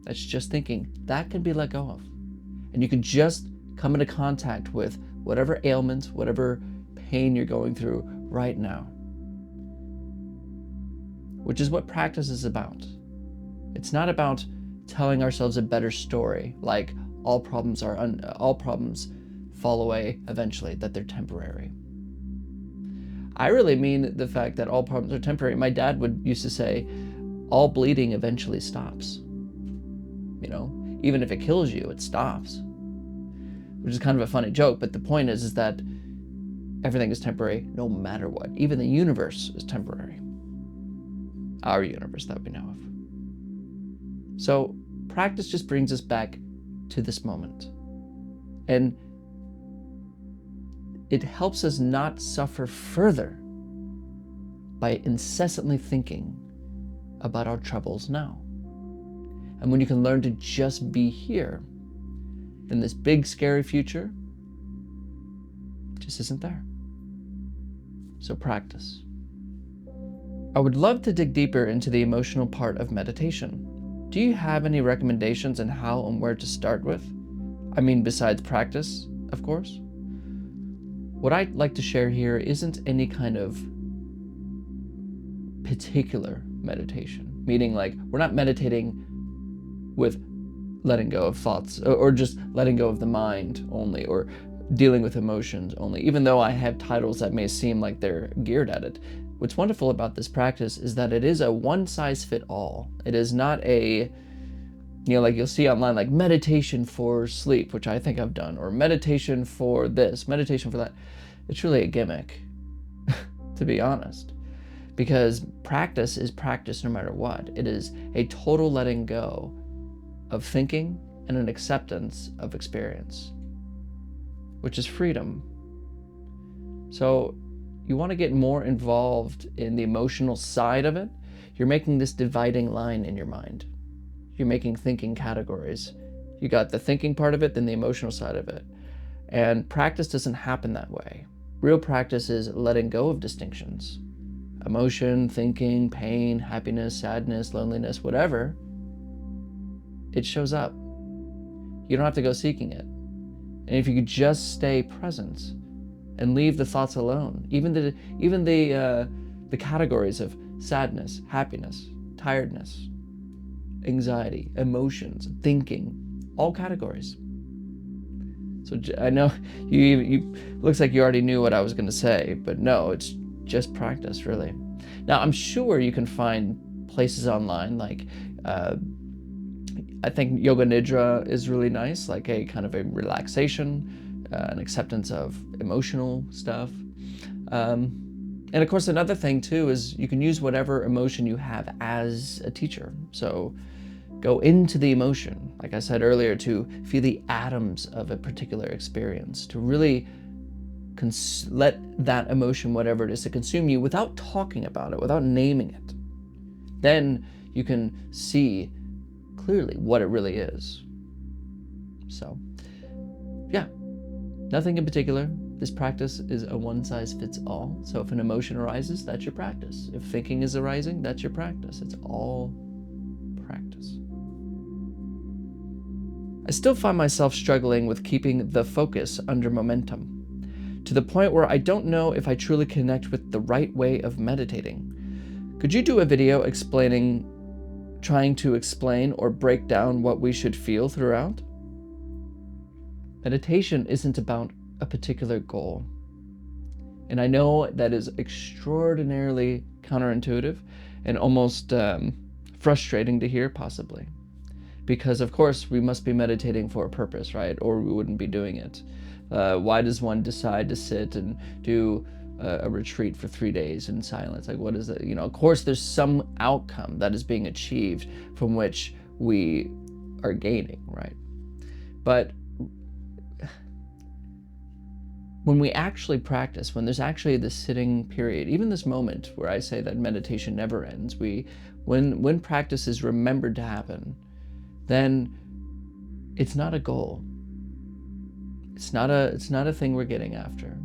Speaker 1: That's just thinking. That can be let go of. And you can just come into contact with whatever ailment, whatever pain you're going through right now. Which is what practice is about. It's not about telling ourselves a better story, like all problems fall away eventually, that they're temporary. I really mean the fact that all problems are temporary. My dad used to say, all bleeding eventually stops. Even if it kills you, it stops. Which is kind of a funny joke, but the point is that everything is temporary no matter what. Even the universe is temporary. Our universe that we know of. So practice just brings us back to this moment. And it helps us not suffer further by incessantly thinking about our troubles now. And when you can learn to just be here, then this big scary future just isn't there. So practice. I would love to dig deeper into the emotional part of meditation. Do you have any recommendations on how and where to start with? I mean, besides practice, of course. What I'd like to share here isn't any kind of particular meditation, meaning like we're not meditating with letting go of thoughts or just letting go of the mind only, or dealing with emotions only, even though I have titles that may seem like they're geared at it. What's wonderful about this practice is that it is a one-size-fits-all. It is not a, like you'll see online, like meditation for sleep, which I think I've done, or meditation for this, meditation for that. It's really a gimmick, to be honest, because practice is practice no matter what. It is a total letting go of thinking and an acceptance of experience, which is freedom. So you want to get more involved in the emotional side of it. You're making this dividing line in your mind. You're making thinking categories. You got the thinking part of it, then the emotional side of it. And practice doesn't happen that way. Real practice is letting go of distinctions. Emotion, thinking, pain, happiness, sadness, loneliness, whatever, it shows up. You don't have to go seeking it. And if you could just stay present and leave the thoughts alone, even the categories of sadness, happiness, tiredness, anxiety, emotions, thinking, all categories. So I know you looks like you already knew what I was going to say, but no, it's just practice, really. Now, I'm sure you can find places online like I think Yoga Nidra is really nice, like a kind of a relaxation, an acceptance of emotional stuff. And of course, another thing too is you can use whatever emotion you have as a teacher. So go into the emotion, like I said earlier, to feel the atoms of a particular experience, to really let that emotion, whatever it is, to consume you without talking about it, without naming it. Then you can see clearly what it really is. So, yeah, nothing in particular. this practice is a one-size-fits-all. So if an emotion arises, that's your practice. If thinking is arising, that's your practice. It's all practice. I still find myself struggling with keeping the focus under momentum, to the point where I don't know if I truly connect with the right way of meditating. Could you do a video trying to explain or break down what we should feel throughout? Meditation isn't about a particular goal. And I know that is extraordinarily counterintuitive and almost frustrating to hear, possibly. Because, of course, we must be meditating for a purpose, right? Or we wouldn't be doing it. Why does one decide to sit and do a retreat for 3 days in silence? Like, what is it? Of course, there's some outcome that is being achieved from which we are gaining, right? But when we actually practice, when there's actually this sitting period, even this moment where I say that meditation never ends, when practice is remembered to happen, then it's not a goal. It's not a thing we're getting after.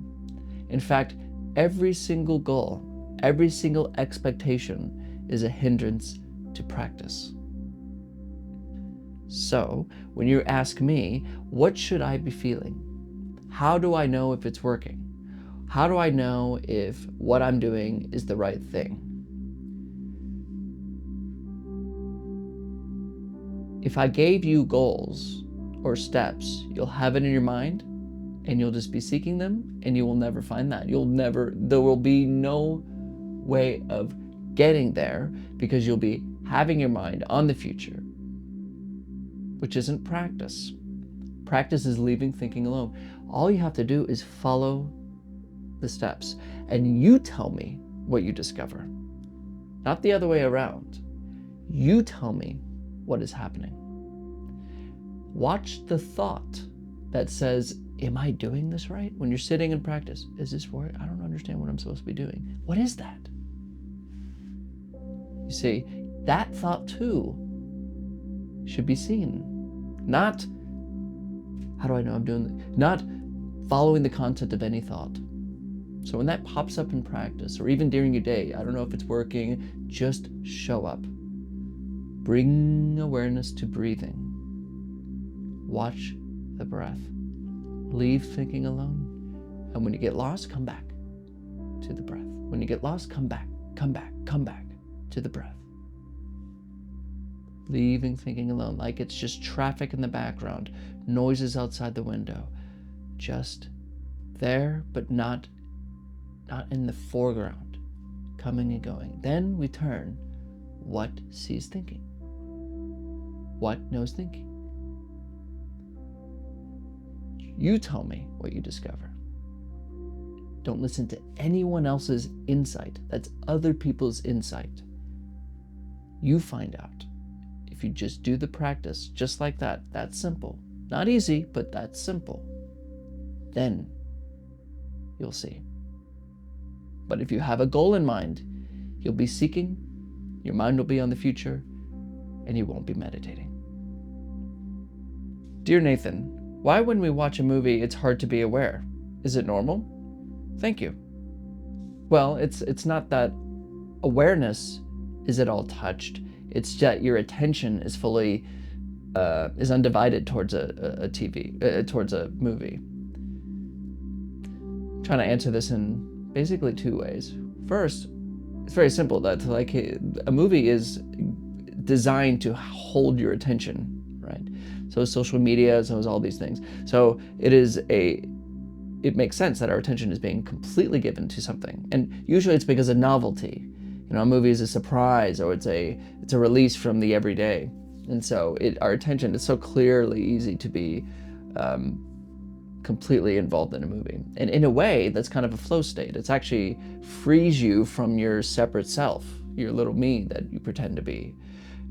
Speaker 1: In fact, every single goal, every single expectation is a hindrance to practice. So, when you ask me, what should I be feeling? How do I know if it's working? How do I know if what I'm doing is the right thing? If I gave you goals or steps, you'll have it in your mind and you'll just be seeking them and you will never find that. There will be no way of getting there because you'll be having your mind on the future, which isn't practice. Practice is leaving thinking alone. All you have to do is follow the steps, and you tell me what you discover. Not the other way around. You tell me what is happening. Watch the thought that says, am I doing this right? When you're sitting in practice, is this right? I don't understand what I'm supposed to be doing. What is that? You see, that thought too should be seen. Not, how do I know I'm doing this? Not following the content of any thought. So when that pops up in practice, or even during your day, I don't know if it's working, just show up. Bring awareness to breathing. Watch the breath. Leave thinking alone. And when you get lost, come back to the breath. When you get lost, come back to the breath. Leaving thinking alone, like it's just traffic in the background, noises outside the window. Just there, but not in the foreground, coming and going. Then we turn. What sees thinking? What knows thinking? You tell me what you discover. Don't listen to anyone else's insight. That's other people's insight. You find out. If you just do the practice just like that, that's simple. Not easy, but that's simple. Then you'll see. But if you have a goal in mind, you'll be seeking, your mind will be on the future, and you won't be meditating. Dear Nathan, why when we watch a movie it's hard to be aware? Is it normal? Thank you. Well, it's not that awareness is at all touched. It's that your attention is fully is undivided towards towards a movie. I'm trying to answer this in basically two ways. First, it's very simple. That like a movie is designed to hold your attention, right? So is social media, so is all these things. So it makes sense that our attention is being completely given to something, and usually it's because of novelty. A movie is a surprise, or it's a release from the everyday, and so our attention is so clearly easy to be completely involved in a movie. And in a way, that's kind of a flow state. It's actually frees you from your separate self, your little me that you pretend to be,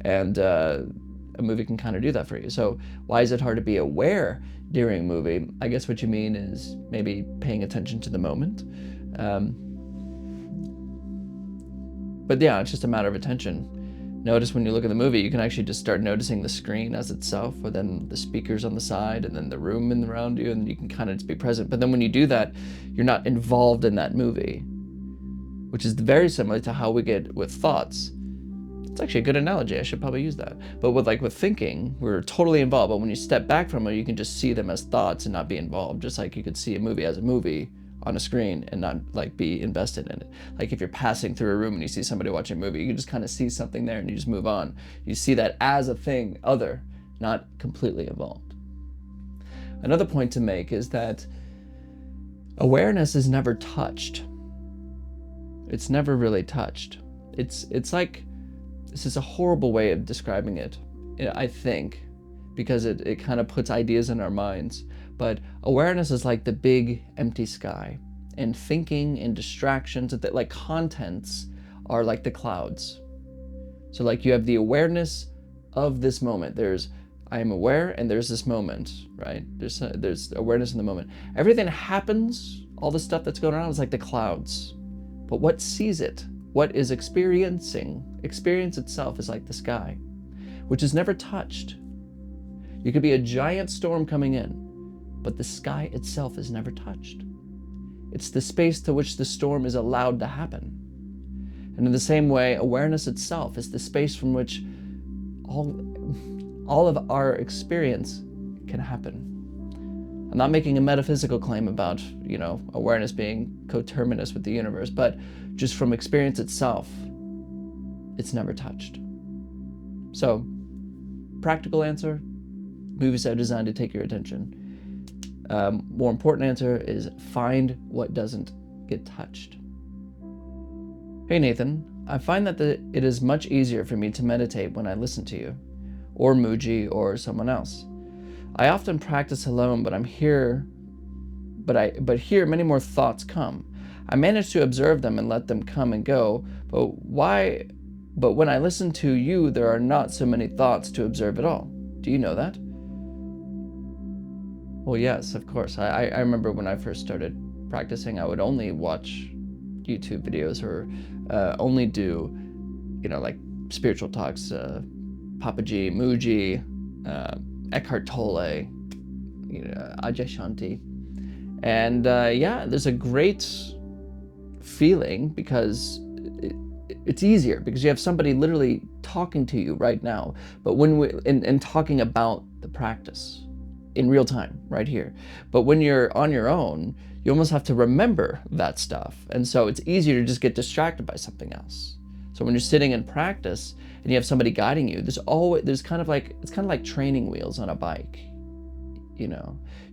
Speaker 1: and a movie can kind of do that for you. So why is it hard to be aware during a movie? I guess what you mean is maybe paying attention to the moment. But yeah, it's just a matter of attention. Notice when you look at the movie, you can actually just start noticing the screen as itself, or then the speakers on the side, and then the room around you, and you can kind of just be present. But then when you do that, you're not involved in that movie, which is very similar to how we get with thoughts. It's actually a good analogy. I should probably use that. But with thinking, we're totally involved. But when you step back from it, you can just see them as thoughts and not be involved. Just like you could see a movie as a movie on a screen and not like be invested in it. Like if you're passing through a room and you see somebody watching a movie, you can just kind of see something there and you just move on. You see that as a thing, other, not completely involved. Another point to make is that awareness is never touched. It's never really touched. It's like, this is a horrible way of describing it, I think, because it kind of puts ideas in our minds. But awareness is like the big empty sky, and thinking and distractions, that like contents, are like the clouds. So like you have the awareness of this moment. I am aware, and there's this moment, right? There's awareness in the moment. Everything happens, all the stuff that's going on is like the clouds. But what sees it? What is experiencing? Experience itself is like the sky, which is never touched. You could be a giant storm coming in, but the sky itself is never touched. It's the space to which the storm is allowed to happen. And in the same way, awareness itself is the space from which all of our experience can happen. I'm not making a metaphysical claim about, awareness being coterminous with the universe, but just from experience itself, it's never touched. So, practical answer, movies are designed to take your attention. More important answer is find what doesn't get touched. Hey Nathan, I find that it is much easier for me to meditate when I listen to you, or Muji, or someone else. I often practice alone, but here many more thoughts come. I manage to observe them and let them come and go, but when I listen to you, there are not so many thoughts to observe at all. Do you know that? Well, yes, of course. I remember when I first started practicing, I would only watch YouTube videos or only do, like spiritual talks, Papaji, Muji, Eckhart Tolle, Ajay Shanti. And there's a great feeling because it's easier because you have somebody literally talking to you right now, but and talking about the practice in real time right here. But when you're on your own, you almost have to remember that stuff. And so it's easier to just get distracted by something else. So when you're sitting in practice and you have somebody guiding you, it's kind of like training wheels on a bike.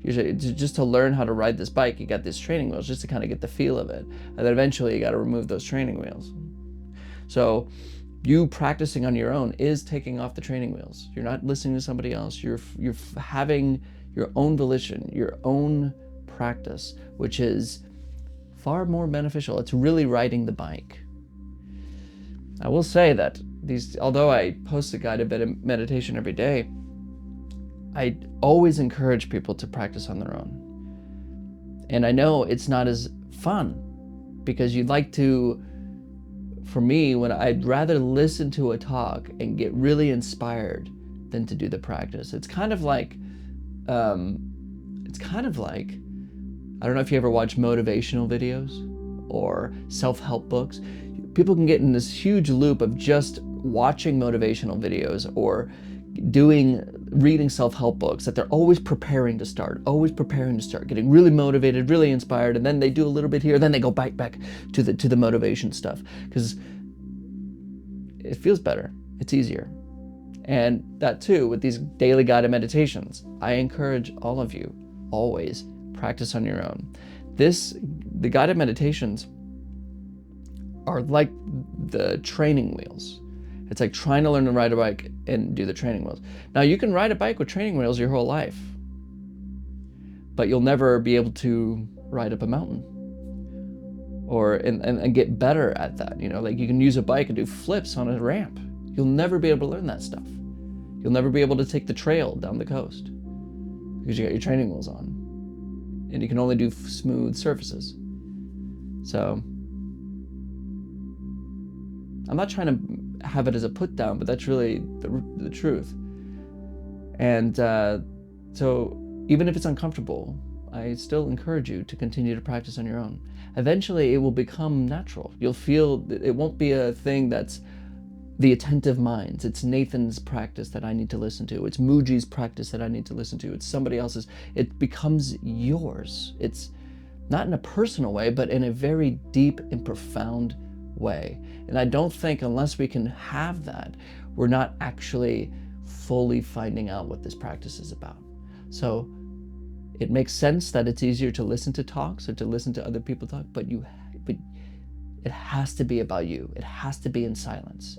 Speaker 1: Usually just to learn how to ride this bike, you got these training wheels just to kind of get the feel of it. And then eventually you got to remove those training wheels. So you practicing on your own is taking off the training wheels. You're not listening to somebody else. You're having your own volition, your own practice, which is far more beneficial. It's really riding the bike. I will say that although I post a guided meditation every day, I always encourage people to practice on their own. And I know it's not as fun because for me, when I'd rather listen to a talk and get really inspired than to do the practice. It's kind of like, I don't know if you ever watch motivational videos or self-help books. People can get in this huge loop of just watching motivational videos or reading self-help books that they're always preparing to start, getting really motivated, really inspired, and then they do a little bit here, then they go back to the motivation stuff because it feels better, it's easier. And that too, with these daily guided meditations, I encourage all of you, always practice on your own. The guided meditations are like the training wheels. It's like trying to learn to ride a bike and do the training wheels. Now you can ride a bike with training wheels your whole life, but you'll never be able to ride up a mountain and get better at that. Like you can use a bike and do flips on a ramp. You'll never be able to learn that stuff. You'll never be able to take the trail down the coast because you got your training wheels on and you can only do smooth surfaces. So I'm not trying to have it as a put down, but that's really the truth. And so even if it's uncomfortable, I still encourage you to continue to practice on your own. Eventually, it will become natural. You'll feel it won't be a thing that's the attentive minds. It's Nathan's practice that I need to listen to. It's Muji's practice that I need to listen to. It's somebody else's. It becomes yours. It's not in a personal way, but in a very deep and profound way. And I don't think unless we can have that, we're not actually fully finding out what this practice is about. So it makes sense that it's easier to listen to talks or to listen to other people talk, but it has to be about you. It has to be in silence.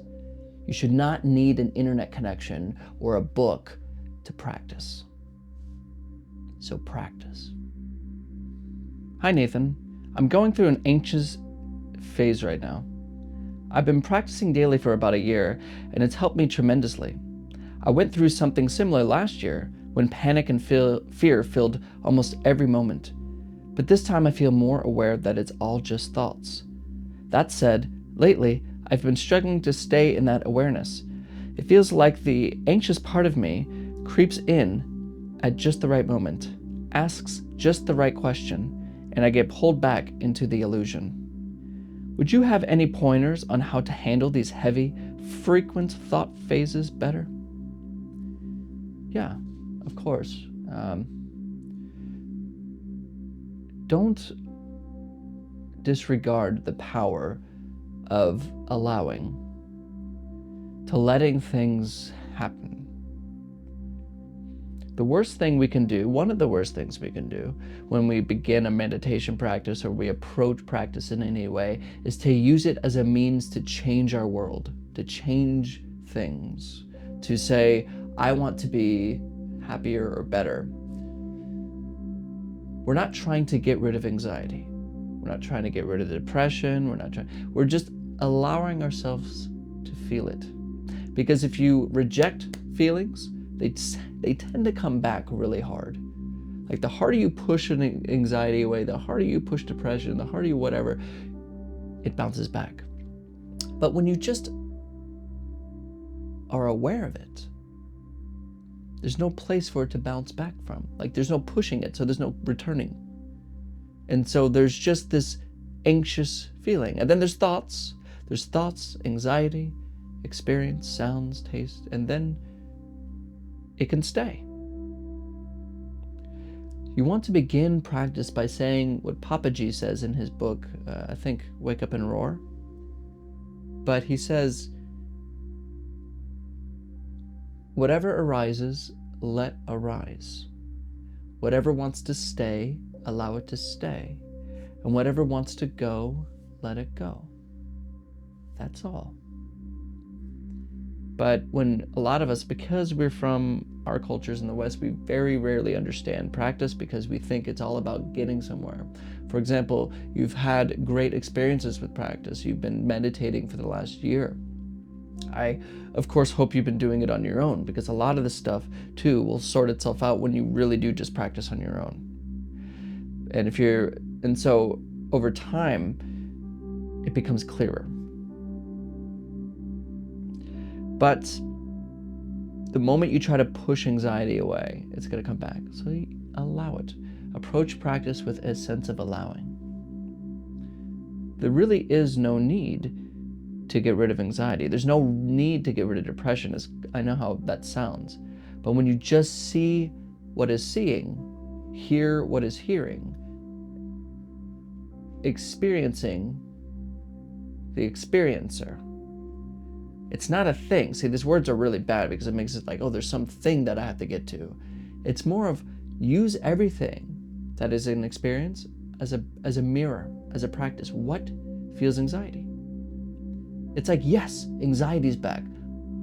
Speaker 1: You should not need an internet connection or a book to practice. So practice. Hi, Nathan. I'm going through an anxious phase right now. I've been practicing daily for about a year, and it's helped me tremendously. I went through something similar last year when panic and fear filled almost every moment. But this time I feel more aware that it's all just thoughts. That said, lately, I've been struggling to stay in that awareness. It feels like the anxious part of me creeps in at just the right moment, asks just the right question, and I get pulled back into the illusion. Would you have any pointers on how to handle these heavy, frequent thought phases better? Yeah, of course. Don't disregard the power of allowing, to letting things happen. The worst thing we can do, one of the worst things we can do when we begin a meditation practice or we approach practice in any way is to use it as a means to change our world, to change things, to say, I want to be happier or better. We're not trying to get rid of anxiety. We're not trying to get rid of the depression. We're just allowing ourselves to feel it. Because if you reject feelings, they tend to come back really hard. Like the harder you push an anxiety away, the harder you push depression, the harder you whatever, it bounces back. But when you just are aware of it, there's no place for it to bounce back from. Like there's no pushing it, so there's no returning. And so there's just this anxious feeling. And then there's thoughts, anxiety, experience, sounds, taste, and then it can stay. You want to begin practice by saying what Papaji says in his book, I think, Wake Up and Roar. But he says, whatever arises, let arise. Whatever wants to stay, allow it to stay. And whatever wants to go, let it go. That's all. But when a lot of us, because we're from our cultures in the West, we very rarely understand practice because we think it's all about getting somewhere. For example, you've had great experiences with practice. You've been meditating for the last year. I, of course, hope you've been doing it on your own because a lot of this stuff, too, will sort itself out when you really do just practice on your own. And so over time, it becomes clearer. But the moment you try to push anxiety away, it's going to come back. So you allow it. Approach practice with a sense of allowing. There really is no need to get rid of anxiety. There's no need to get rid of depression. I know how that sounds. But when you just see what is seeing, hear what is hearing, experiencing the experiencer, it's not a thing. See, these words are really bad because it makes it like, oh, there's something that I have to get to. It's more of use everything that is an experience as a mirror, as a practice. What feels anxiety? It's like, yes, anxiety's back.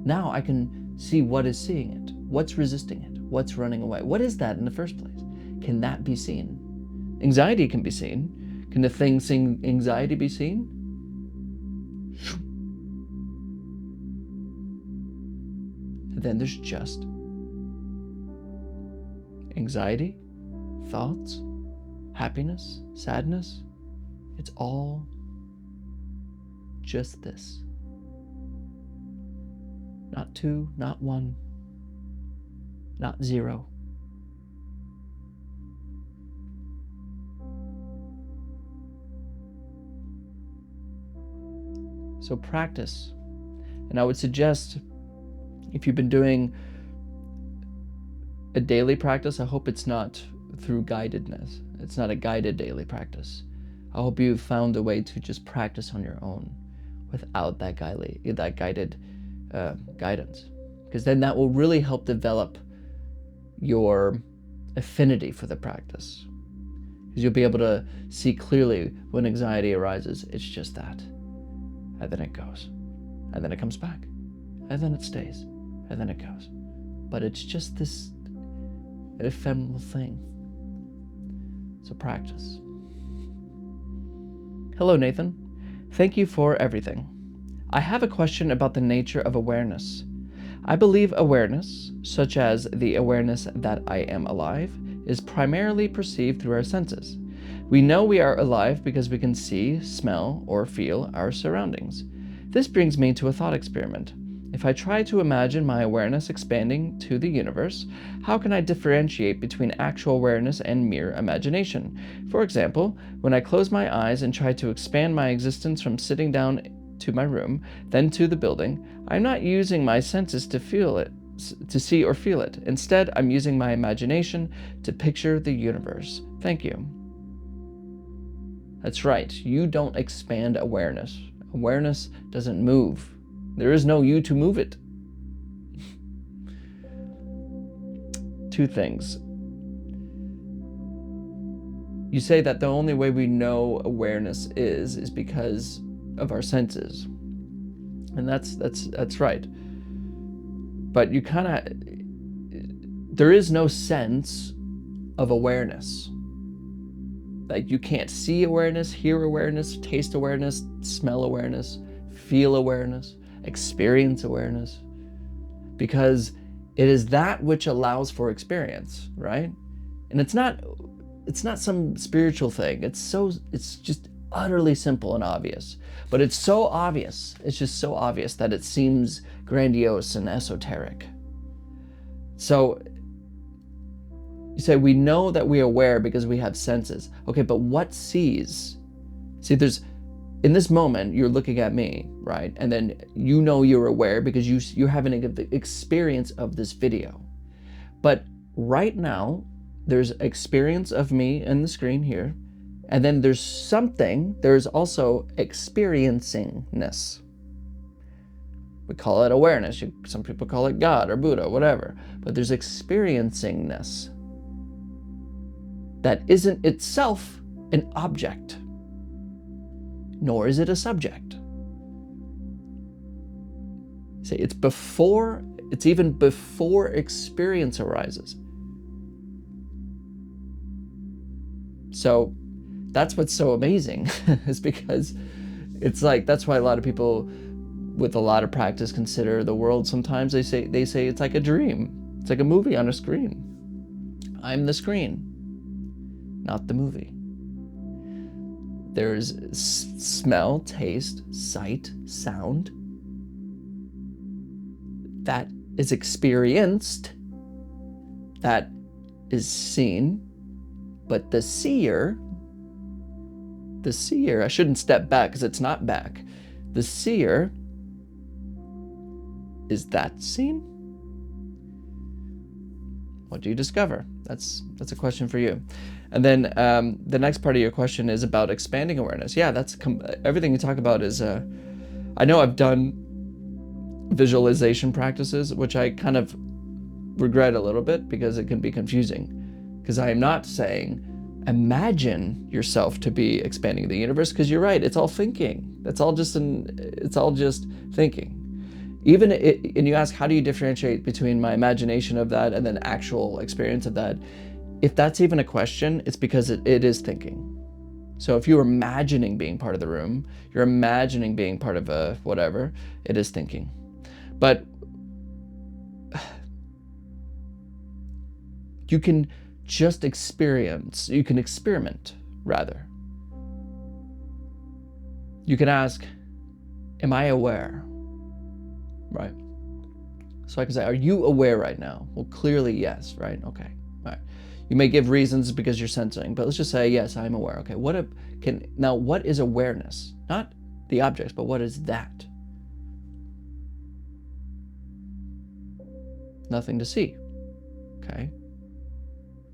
Speaker 1: Now I can see what is seeing it. What's resisting it? What's running away? What is that in the first place? Can that be seen? Anxiety can be seen. Can the thing seeing anxiety be seen? Then there's just anxiety, thoughts, happiness, sadness. It's all just this. Not 2, not 1, not 0. So practice. And I would suggest, if you've been doing a daily practice, I hope it's not through guidedness. It's not a guided daily practice. I hope you've found a way to just practice on your own without that guided guidance. Because then that will really help develop your affinity for the practice. Because you'll be able to see clearly when anxiety arises, it's just that. And then it goes. And then it comes back. And then it stays. And then it goes. But it's just this ephemeral thing. So practice. Hello, Nathan. Thank you for everything. I have a question about the nature of awareness. I believe awareness, such as the awareness that I am alive, is primarily perceived through our senses. We know we are alive because we can see, smell, or feel our surroundings. This brings me to a thought experiment. If I try to imagine my awareness expanding to the universe, how can I differentiate between actual awareness and mere imagination? For example, when I close my eyes and try to expand my existence from sitting down to my room, then to the building, I'm not using my senses to feel it, to see or feel it. Instead, I'm using my imagination to picture the universe. Thank you. That's right. You don't expand awareness. Awareness doesn't move. There is no you to move it. 2 things. You say that the only way we know awareness is because of our senses. And that's right. But you kind of, there is no sense of awareness. Like, you can't see awareness, hear awareness, taste awareness, smell awareness, feel awareness, experience awareness, because it is that which allows for experience, right? And it's not some spiritual thing. It's just utterly simple and obvious. But it's so obvious. It's just so obvious that it seems grandiose and esoteric. So you say we know that we are aware because we have senses. Okay, but what sees? See, in this moment, you're looking at me, right? And then you know you're aware because you're having an experience of this video. But right now, there's experience of me in the screen here. And then there's also experiencingness. We call it awareness. Some people call it God or Buddha, whatever. But there's experiencingness that isn't itself an object, nor is it a subject. Say it's even before experience arises. So that's what's so amazing, is because it's like, that's why a lot of people with a lot of practice consider the world, sometimes they say it's like a dream. It's like a movie on a screen. I'm the screen, not the movie. There's smell, taste, sight, sound that is experienced, that is seen, but the seer, I shouldn't step back because it's not back. The seer is that seen? What do you discover? That's a question for you. And then the next part of your question is about expanding awareness. Yeah, everything you talk about is, I know I've done visualization practices, which I kind of regret a little bit because it can be confusing. Because I am not saying imagine yourself to be expanding the universe, because you're right, it's all thinking. It's all just thinking. And you ask, how do you differentiate between my imagination of that and then actual experience of that? If that's even a question, it's because it is thinking. So if you're imagining being part of the room, you're imagining being part of a whatever, it is thinking. But you can just experiment, rather. You can ask, am I aware? Right? So I can say, are you aware right now? Well, clearly yes, right? Okay, all right. You may give reasons because you're sensing, but let's just say, yes, I'm aware. Okay, now what is awareness? Not the objects, but what is that? Nothing to see, okay?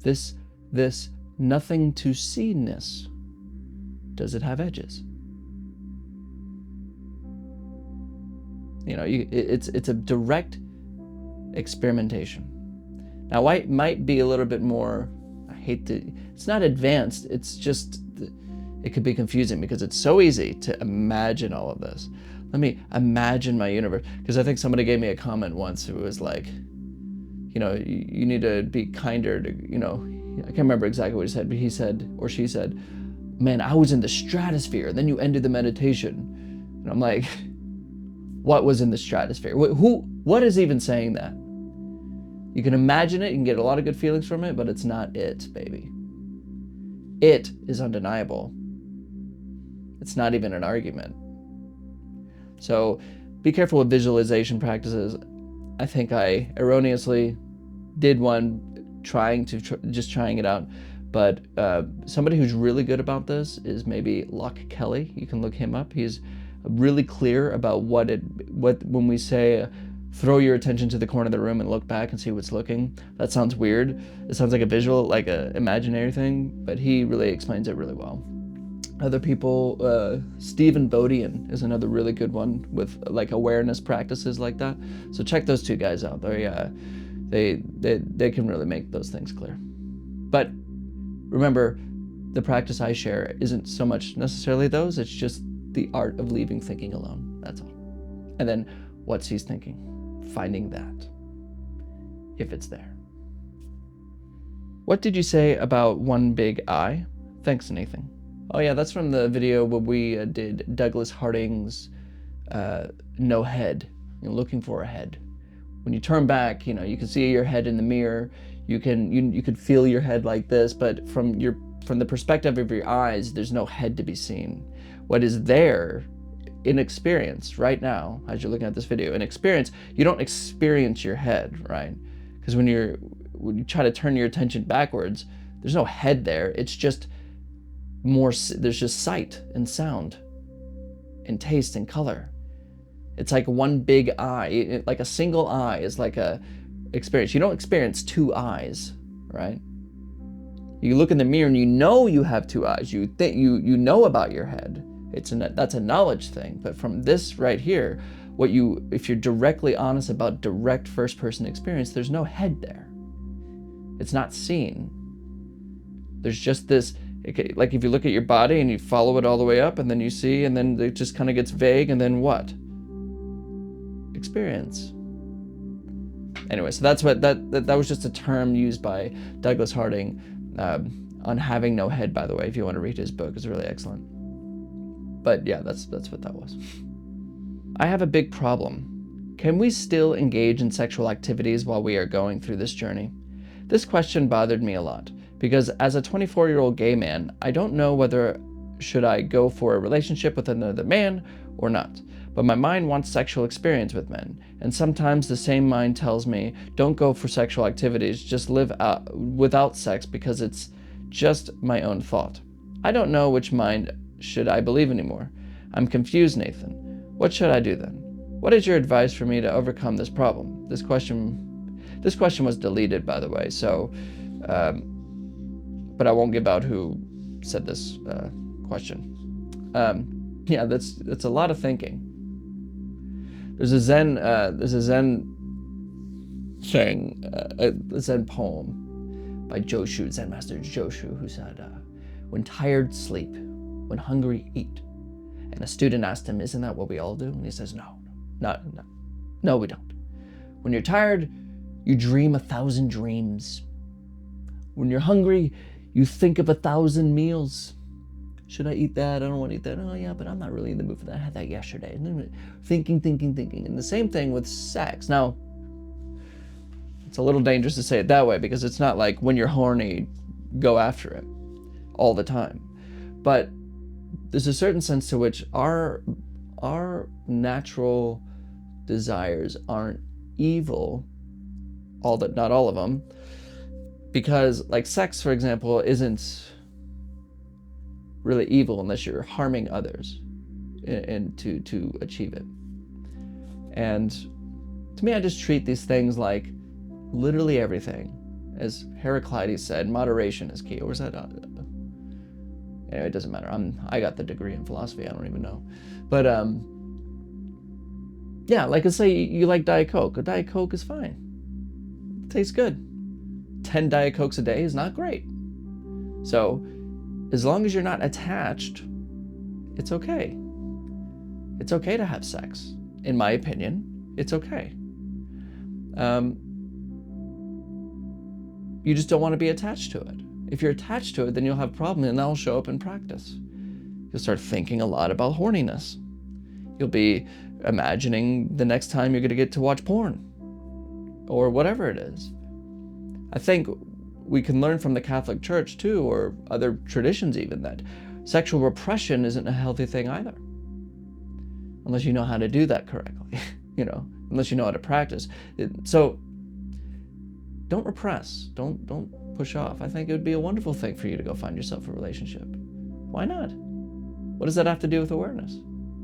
Speaker 1: This nothing to see-ness, does it have edges? It's a direct experimentation. Now, it might be a little bit more, it's not advanced, it's just, it could be confusing because it's so easy to imagine all of this. Let me imagine my universe, because I think somebody gave me a comment once who was like, you need to be kinder to, I can't remember exactly what he said, but he said, or she said, man, I was in the stratosphere, then you ended the meditation. And I'm like, what was in the stratosphere? What is even saying that? You can imagine it, you can get a lot of good feelings from it, but it's not it, baby. It is undeniable. It's not even an argument. So be careful with visualization practices. I think I erroneously did one just trying it out. But somebody who's really good about this is maybe Locke Kelly. You can look him up. He's really clear about when we say throw your attention to the corner of the room and look back and see what's looking. That sounds weird. It sounds like a visual, like a imaginary thing, but he really explains it really well. Other people, Stephen Bodian is another really good one with like awareness practices like that. So check those two guys out. They can really make those things clear. But remember, the practice I share isn't so much necessarily those, it's just the art of leaving thinking alone, that's all. And then what's he's thinking? Finding that, if it's there. What did you say about one big I? Thanks, Nathan. Oh yeah, that's from the video where we did Douglas Harding's no head, looking for a head. When you turn back, you can see your head in the mirror. You could feel your head like this, but from the perspective of your eyes, there's no head to be seen. What is there in experience right now, as you're looking at this video, in experience, you don't experience your head, right? Because when you try to turn your attention backwards, there's no head there. It's just there's just sight and sound and taste and color. It's like one big eye, like a single eye is like a experience. You don't experience two eyes, right? You look in the mirror and you have two eyes. You think you know about your head. That's a knowledge thing. But from this right here, if you're directly honest about direct first-person experience, there's no head there. It's not seen. There's just this, like if you look at your body and you follow it all the way up, and then you see, and then it just kind of gets vague, and then what? Experience. Anyway, so that's what that was just a term used by Douglas Harding on having no head, by the way. If you want to read his book, it's really excellent. But yeah, that's what that was. I have a big problem. Can we still engage in sexual activities while we are going through this journey? This question bothered me a lot because as a 24-year-old gay man, I don't know whether should I go for a relationship with another man or not. But my mind wants sexual experience with men, and sometimes the same mind tells me, don't go for sexual activities, just live without sex because it's just my own thought. I don't know which mind should I believe anymore. I'm confused, Nathan. What should I do then? What is your advice for me to overcome this problem? This question was deleted, by the way, so, but I won't give out who said this question. Yeah, that's a lot of thinking. There's a Zen saying, a Zen poem by Joshu, Zen master Joshu, who said, when tired, sleep, when hungry, eat. And a student asked him, isn't that what we all do? And he says, no, we don't. When you're tired, you dream 1,000 dreams. When you're hungry, you think of 1,000 meals. Should I eat that? I don't want to eat that. Oh yeah, but I'm not really in the mood for that. I had that yesterday. Thinking. And the same thing with sex. Now, it's a little dangerous to say it that way because it's not like when you're horny, go after it all the time. But there's a certain sense to which our natural desires aren't evil, not all of them, because like sex, for example, isn't really evil unless you're harming others and to achieve it. And to me, I just treat these things like literally everything. As Heraclides said, moderation is key. Or was that? Anyway, it doesn't matter. I got the degree in philosophy. I don't even know. But yeah, like let's say you like Diet Coke. A Diet Coke is fine. It tastes good. 10 Diet Cokes a day is not great. So as long as you're not attached, it's okay. It's okay to have sex. In my opinion, it's okay. You just don't want to be attached to it. If you're attached to it, then you'll have problems, and that'll show up in practice. You'll start thinking a lot about horniness. You'll be imagining the next time you're going to get to watch porn, or whatever it is. I think we can learn from the Catholic Church too, or other traditions even, that sexual repression isn't a healthy thing either. Unless you know how to do that correctly, unless you know how to practice. So don't repress, don't push off. I think it would be a wonderful thing for you to go find yourself a relationship. Why not? What does that have to do with awareness?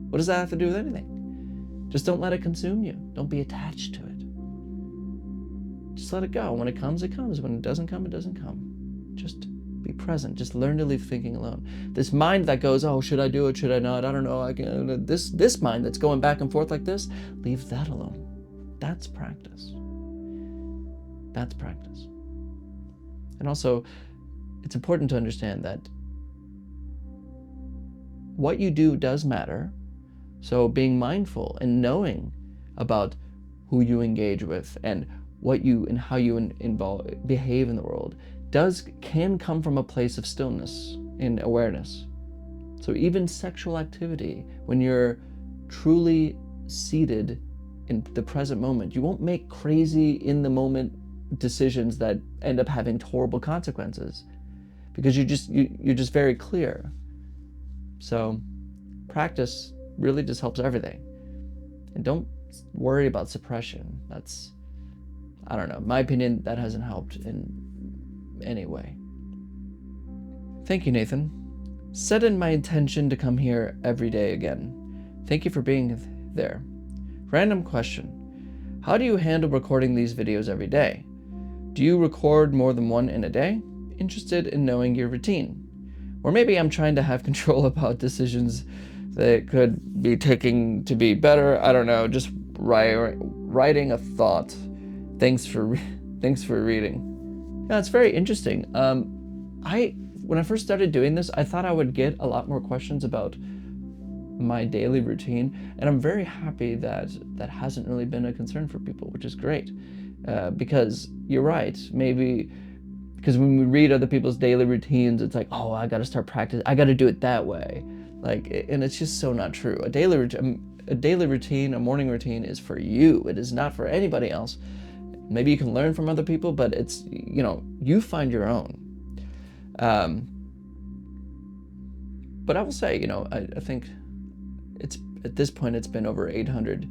Speaker 1: What does that have to do with anything? Just don't let it consume you. Don't be attached to it. Just let it go. When it comes, it comes. When it doesn't come, it doesn't come. Just be present. Just learn to leave thinking alone. This mind that goes, oh, should I do it? Should I not? I don't know. This mind that's going back and forth like this, leave that alone. That's practice. That's practice. And also, it's important to understand that what you do does matter. So being mindful and knowing about who you engage with and what you and how you behave in the world can come from a place of stillness and awareness. So even sexual activity, when you're truly seated in the present moment, you won't make crazy in the moment decisions that end up having horrible consequences, because you're just very clear. So practice really just helps everything. And don't worry about suppression. That's, I don't know, in my opinion, that hasn't helped in any way. Thank you, Nathan. Set in my intention to come here every day again. Thank you for being there. Random question. How do you handle recording these videos every day? Do you record more than one in a day? Interested in knowing your routine. Or maybe I'm trying to have control about decisions that could be taking to be better. I don't know, just writing a thought. Thanks for reading. Yeah, it's very interesting. When I first started doing this, I thought I would get a lot more questions about my daily routine, and I'm very happy that that hasn't really been a concern for people, which is great. Because you're right, maybe because when we read other people's daily routines, it's like, oh, I got to start practicing, I got to do it that way. And it's just so not true. A daily routine, a morning routine is for you. It is not for anybody else. Maybe you can learn from other people, but it's, you find your own. But I will say, I think it's, at this point, it's been over 800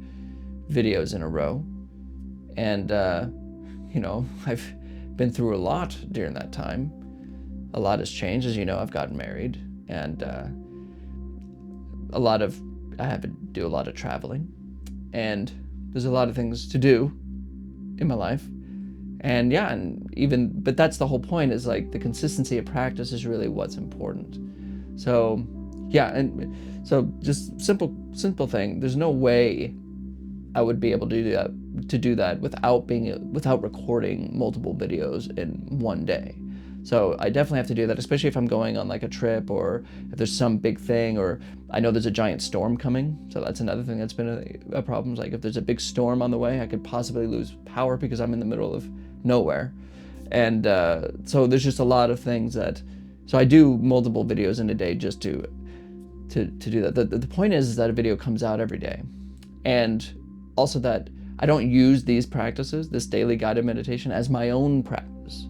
Speaker 1: videos in a row. And, I've been through a lot during that time. A lot has changed. As you know, I've gotten married, and I have to do a lot of traveling, and there's a lot of things to do in my life. And yeah, but that's the whole point, is like the consistency of practice is really what's important. So yeah, and so just simple thing. There's no way I would be able to do that without recording multiple videos in one day. So I definitely have to do that, especially if I'm going on like a trip, or if there's some big thing, or I know there's a giant storm coming. So that's another thing that's been a problem. Like if there's a big storm on the way, I could possibly lose power because I'm in the middle of nowhere. And so there's just a lot of things so I do multiple videos in a day just to do that. The point is that a video comes out every day. And also that I don't use these practices, this daily guided meditation, as my own practice.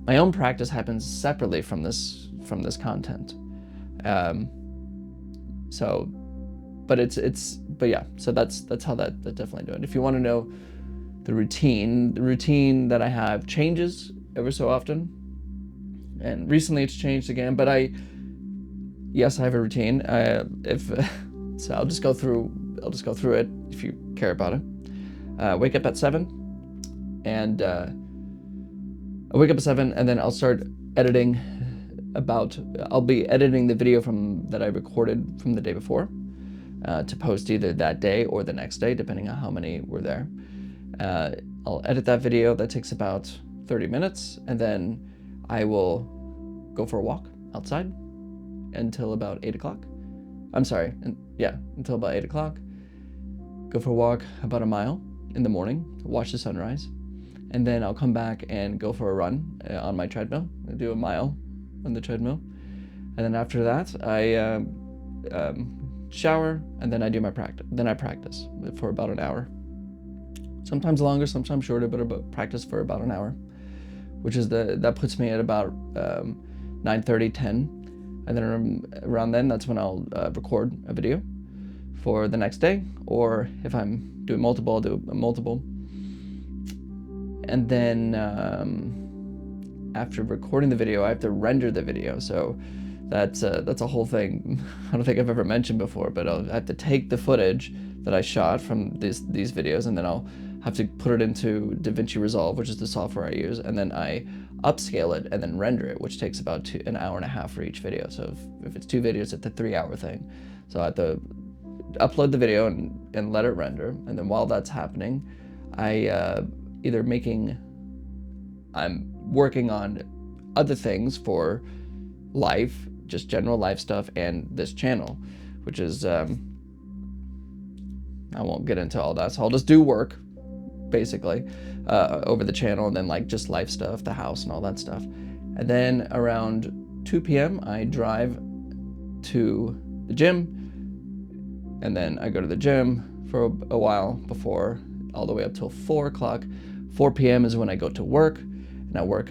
Speaker 1: My own practice happens separately from this content. But yeah, so that's how that definitely do it. If you want to know the routine that I have changes ever so often, and recently it's changed again. But yes, I have a routine. So I'll just go through it if you care about it. Wake up at 7, and I wake up at 7, and then I'll start editing. I'll be editing the video that I recorded from the day before, to post either that day or the next day, depending on how many were there. I'll edit that video. That takes about 30 minutes, and then I will go for a walk outside until about 8 o'clock. Until about 8 o'clock. Go for a walk about a mile in the morning, watch the sunrise, and then I'll come back and go for a run on my treadmill. I do a mile on the treadmill, and then after that I shower, and then I do my practice. Then I practice for about an hour. Sometimes longer, sometimes shorter, but about practice for about an hour, which is that puts me at about 9:30, 10. And then around then, that's when I'll record a video for the next day, or if I'm doing multiple, I'll do a multiple. And then after recording the video, I have to render the video. So that's a whole thing. I don't think I've ever mentioned before, but I have to take the footage that I shot from these videos, and then I'll have to put it into DaVinci Resolve, which is the software I use, and then I upscale it and then render it, which takes about an hour and a half for each video. So if it's 2 videos, it's a 3-hour thing. So I have to upload the video and let it render, and then while that's happening, I'm working on other things for life, just general life stuff, and this channel, which is I won't get into all that, so I'll just do work basically over the channel, and then like just life stuff, the house and all that stuff. And then around 2 p.m. I drive to the gym, and then I go to the gym for a while before, all the way up till 4 o'clock. 4 p.m. is when I go to work, and I work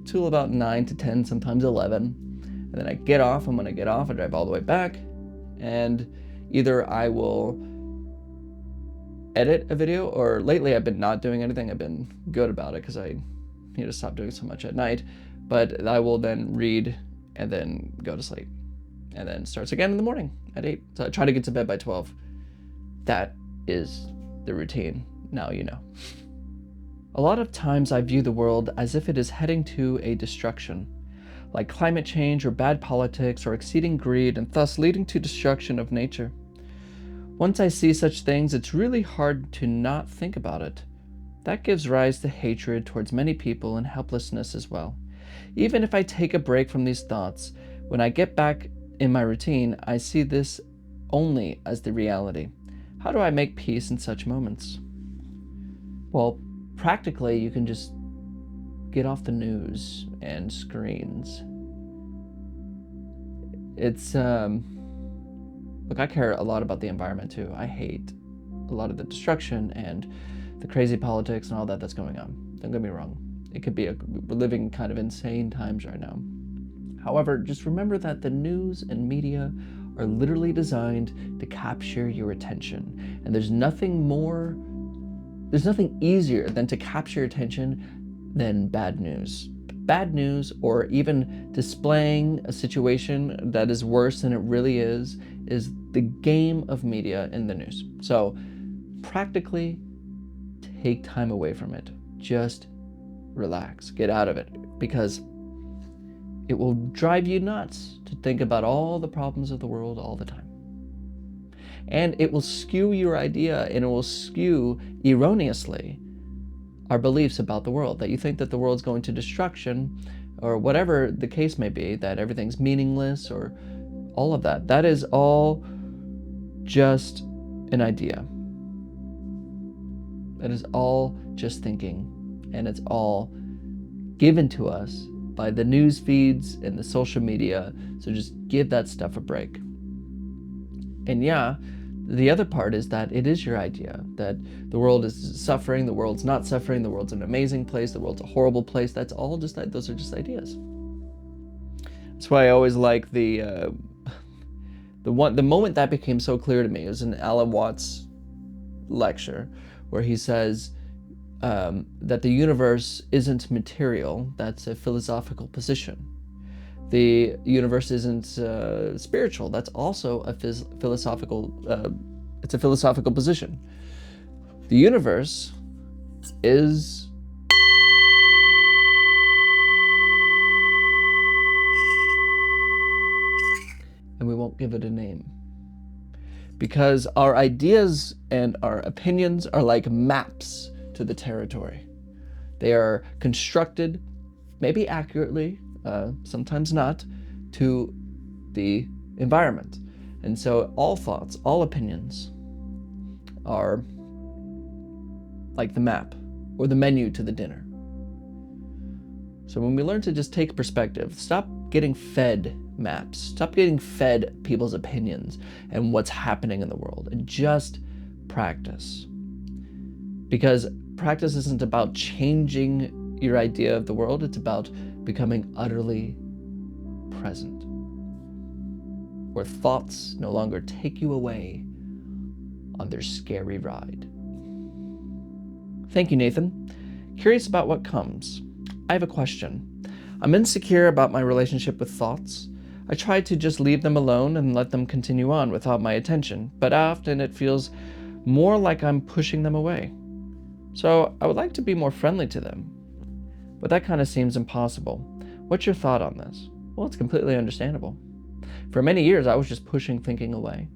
Speaker 1: till about 9 to 10, sometimes 11. And then I get off, and when I get off, I drive all the way back, and either I will edit a video, or lately I've been not doing anything. I've been good about it because I need to stop doing so much at night, but I will then read and then go to sleep, and then starts again in the morning at 8. So I try to get to bed by 12. That is the routine. Now you know. A lot of times I view the world as if it is heading to a destruction, like climate change or bad politics or exceeding greed, and thus leading to destruction of nature. Once I see such things, it's really hard to not think about it. That gives rise to hatred towards many people and helplessness as well. Even if I take a break from these thoughts, when I get back in my routine, I see this only as the reality. How do I make peace in such moments? Well, practically, you can just get off the news and screens. It's, look, I care a lot about the environment too. I hate a lot of the destruction and the crazy politics and all that's going on. Don't get me wrong. It could be we're living kind of insane times right now. However, just remember that the news and media are literally designed to capture your attention. And there's nothing easier than to capture your attention than bad news. Bad news, or even displaying a situation that is worse than it really is the game of media in the news. So practically take time away from it. Just relax, get out of it, because it will drive you nuts to think about all the problems of the world all the time. And it will skew your idea, and it will skew erroneously our beliefs about the world, that you think that the world's going to destruction, or whatever the case may be, that everything's meaningless, or all of that. That is all just an idea. That is all just thinking, and it's all given to us by the news feeds and the social media. So just give that stuff a break. And yeah, the other part is that it is your idea, that the world is suffering, the world's not suffering, the world's an amazing place, the world's a horrible place. That's all just that. Those are just ideas. That's why I always like the moment that became so clear to me was in Alan Watts' lecture, where he says, that the universe isn't material. That's a philosophical position. The universe isn't spiritual. That's also a philosophical. It's a philosophical position. The universe is. And we won't give it a name. Because our ideas and our opinions are like maps to the territory. They are constructed, maybe accurately, sometimes not, to the environment. And so all thoughts, all opinions are like the map or the menu to the dinner. So when we learn to just take perspective, stop getting fed maps, stop getting fed people's opinions and what's happening in the world, and just practice. Because practice isn't about changing your idea of the world, it's about becoming utterly present, where thoughts no longer take you away on their scary ride. Thank you, Nathan. Curious about what comes. I have a question. I'm insecure about my relationship with thoughts. I try to just leave them alone and let them continue on without my attention, but often it feels more like I'm pushing them away. So I would like to be more friendly to them, but that kind of seems impossible. What's your thought on this? Well, it's completely understandable. For many years, I was just pushing thinking away.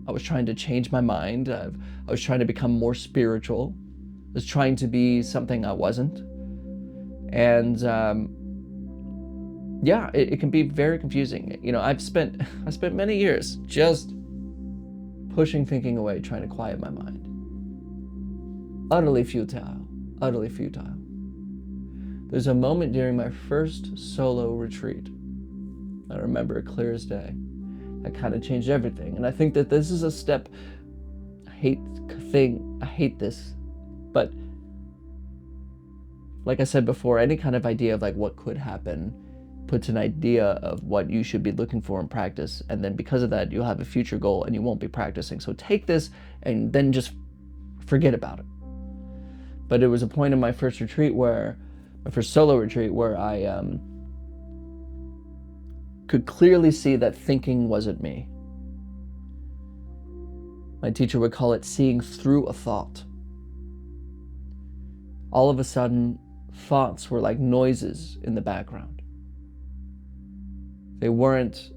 Speaker 1: I was trying to change my mind. I was trying to become more spiritual. I was trying to be something I wasn't. And it can be very confusing. You know, I spent many years just pushing thinking away, trying to quiet my mind. Utterly futile, utterly futile. There's a moment during my first solo retreat, I remember it clear as day, that kind of changed everything. And I think that this is a step, I hate this, but like I said before, any kind of idea of like what could happen puts an idea of what you should be looking for in practice, and then because of that you'll have a future goal and you won't be practicing. So take this and then just forget about it. But it was a point in my first solo retreat where I could clearly see that thinking wasn't me. My teacher would call it seeing through a thought. All of a sudden, thoughts were like noises in the background. They weren't,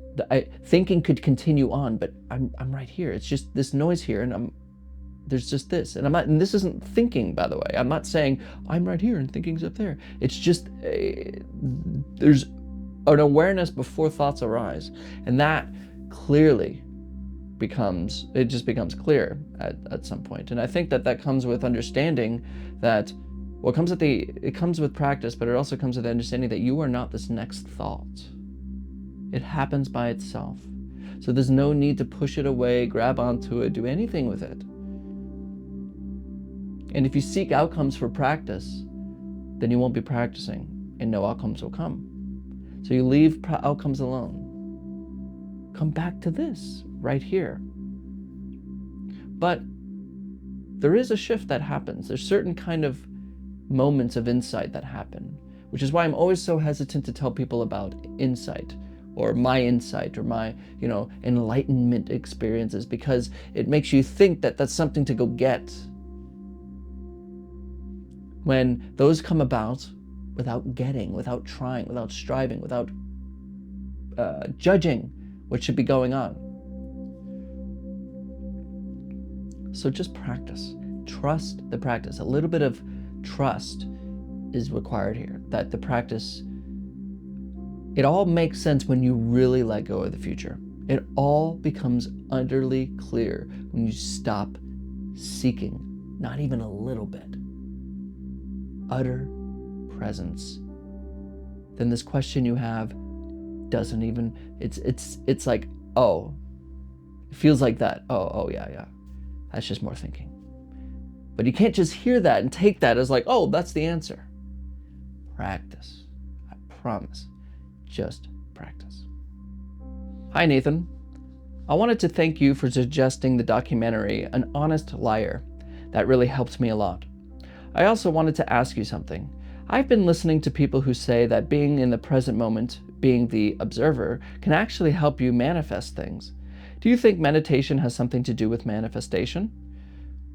Speaker 1: thinking could continue on, but I'm right here. It's just this noise here, and there's just this. And this isn't thinking, by the way. I'm not saying I'm right here and thinking's up there. It's just, there's an awareness before thoughts arise. And that clearly becomes clear at some point. And I think that comes with understanding that, well, it comes with practice, but it also comes with understanding that you are not this next thought. It happens by itself. So there's no need to push it away, grab onto it, do anything with it. And if you seek outcomes for practice, then you won't be practicing and no outcomes will come. So you leave outcomes alone. Come back to this right here. But there is a shift that happens. There's certain kind of moments of insight that happen, which is why I'm always so hesitant to tell people about insight or my insight or my, enlightenment experiences, because it makes you think that that's something to go get. When those come about without getting, without trying, without striving, without judging what should be going on. So just practice. Trust the practice. A little bit of trust is required here, that the practice, it all makes sense when you really let go of the future. It all becomes utterly clear when you stop seeking, not even a little bit. Utter presence. Then this question you have doesn't even, it's like, oh, it feels like that. Oh yeah. That's just more thinking. But you can't just hear that and take that as like, oh, that's the answer. Practice. I promise. Just practice. Hi, Nathan. I wanted to thank you for suggesting the documentary An Honest Liar. That really helped me a lot. I also wanted to ask you something. I've been listening to people who say that being in the present moment, being the observer, can actually help you manifest things. Do you think meditation has something to do with manifestation?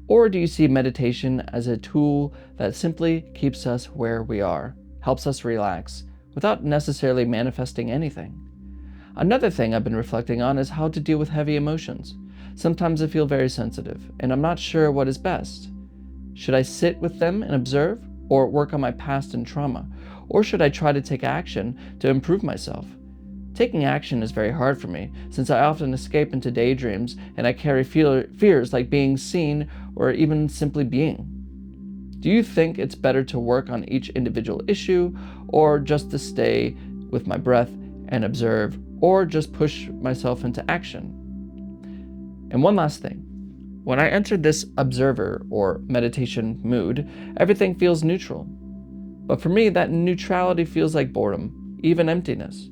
Speaker 1: Or do you see meditation as a tool that simply keeps us where we are, helps us relax, without necessarily manifesting anything? Another thing I've been reflecting on is how to deal with heavy emotions. Sometimes I feel very sensitive, and I'm not sure what is best. Should I sit with them and observe, or work on my past and trauma? Or should I try to take action to improve myself? Taking action is very hard for me, since I often escape into daydreams and I carry fears like being seen or even simply being. Do you think it's better to work on each individual issue, or just to stay with my breath and observe, or just push myself into action? And one last thing. When I enter this observer or meditation mood, everything feels neutral. But for me, that neutrality feels like boredom, even emptiness.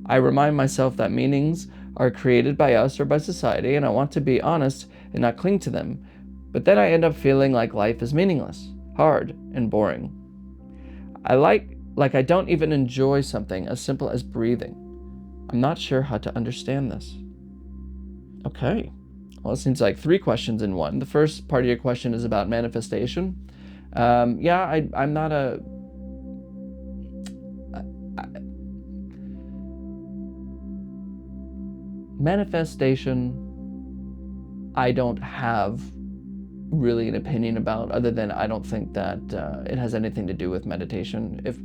Speaker 1: I remind myself that meanings are created by us or by society, and I want to be honest and not cling to them. But then I end up feeling like life is meaningless, hard, and boring. I don't even enjoy something as simple as breathing. I'm not sure how to understand this. Okay. Well, it seems like 3 questions in one. The first part of your question is about manifestation. I'm not a... Manifestation, I don't have really an opinion about, other than I don't think that it has anything to do with meditation. If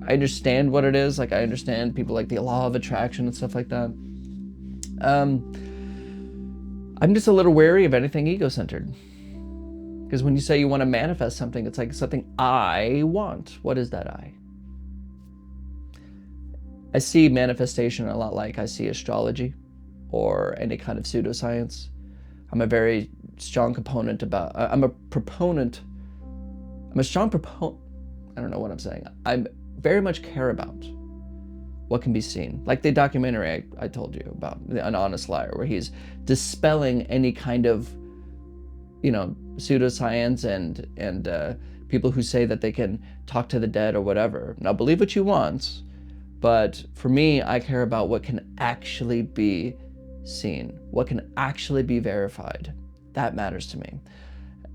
Speaker 1: I understand what it is, like I understand people like the law of attraction and stuff like that. I'm just a little wary of anything ego-centered. Because when you say you want to manifest something, it's like something I want. What is that I? I see manifestation a lot like I see astrology or any kind of pseudoscience. I'm a very strong proponent about, I'm a strong proponent, I don't know what I'm saying. I very much care about what can be seen. Like the documentary I told you about, An Honest Liar, where he's dispelling any kind of, pseudoscience and people who say that they can talk to the dead or whatever. Now, believe what you want, but for me, I care about what can actually be seen, what can actually be verified. That matters to me.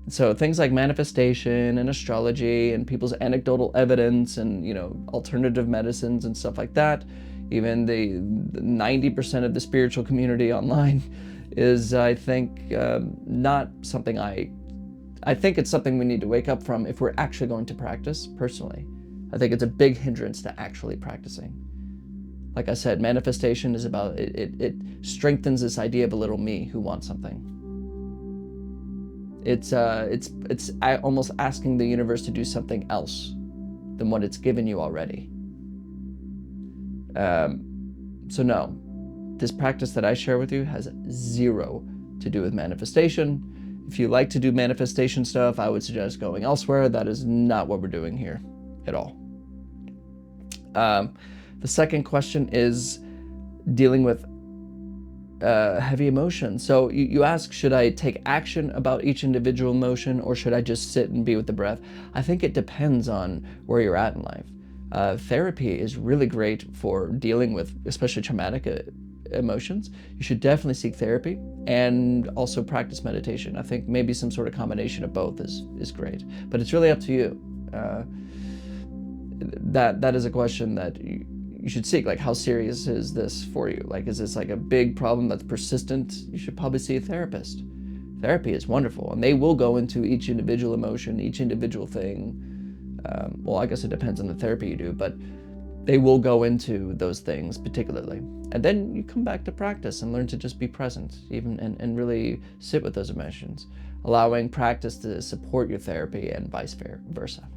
Speaker 1: So things like manifestation and astrology and people's anecdotal evidence and, alternative medicines and stuff like that, even the 90% of the spiritual community online is, I think, not something I think it's something we need to wake up from if we're actually going to practice, personally. I think it's a big hindrance to actually practicing. Like I said, manifestation is about, it strengthens this idea of a little me who wants something. It's almost asking the universe to do something else than what it's given you already. So no, this practice that I share with you has 0 to do with manifestation. If you like to do manifestation stuff, I would suggest going elsewhere. That is not what we're doing here at all. The second question is dealing with heavy emotion. So you ask, should I take action about each individual emotion, or should I just sit and be with the breath? I think it depends on where you're at in life. Therapy is really great for dealing with especially traumatic emotions. You should definitely seek therapy and also practice meditation. I think maybe some sort of combination of both is great, but it's really up to you. That is a question that you should seek. Like, how serious is this for you? Like, is this like a big problem that's persistent? You should probably see a therapist. Therapy is wonderful, and they will go into each individual emotion, each individual thing. Well, I guess it depends on the therapy you do, but they will go into those things particularly. And then you come back to practice and learn to just be present, even and really sit with those emotions, allowing practice to support your therapy and vice versa.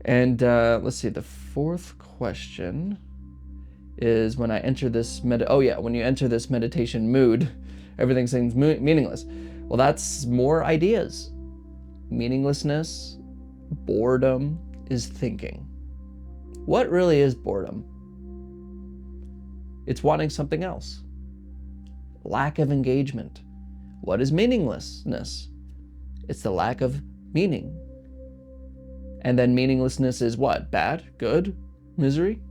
Speaker 1: And let's see, the fourth question is, when I enter this when you enter this meditation mood, everything seems meaningless. Well, that's more ideas. Meaninglessness, boredom is thinking. What really is boredom? It's wanting something else. Lack of engagement. What is meaninglessness? It's the lack of meaning. And then meaninglessness is what? Bad? Good? Misery?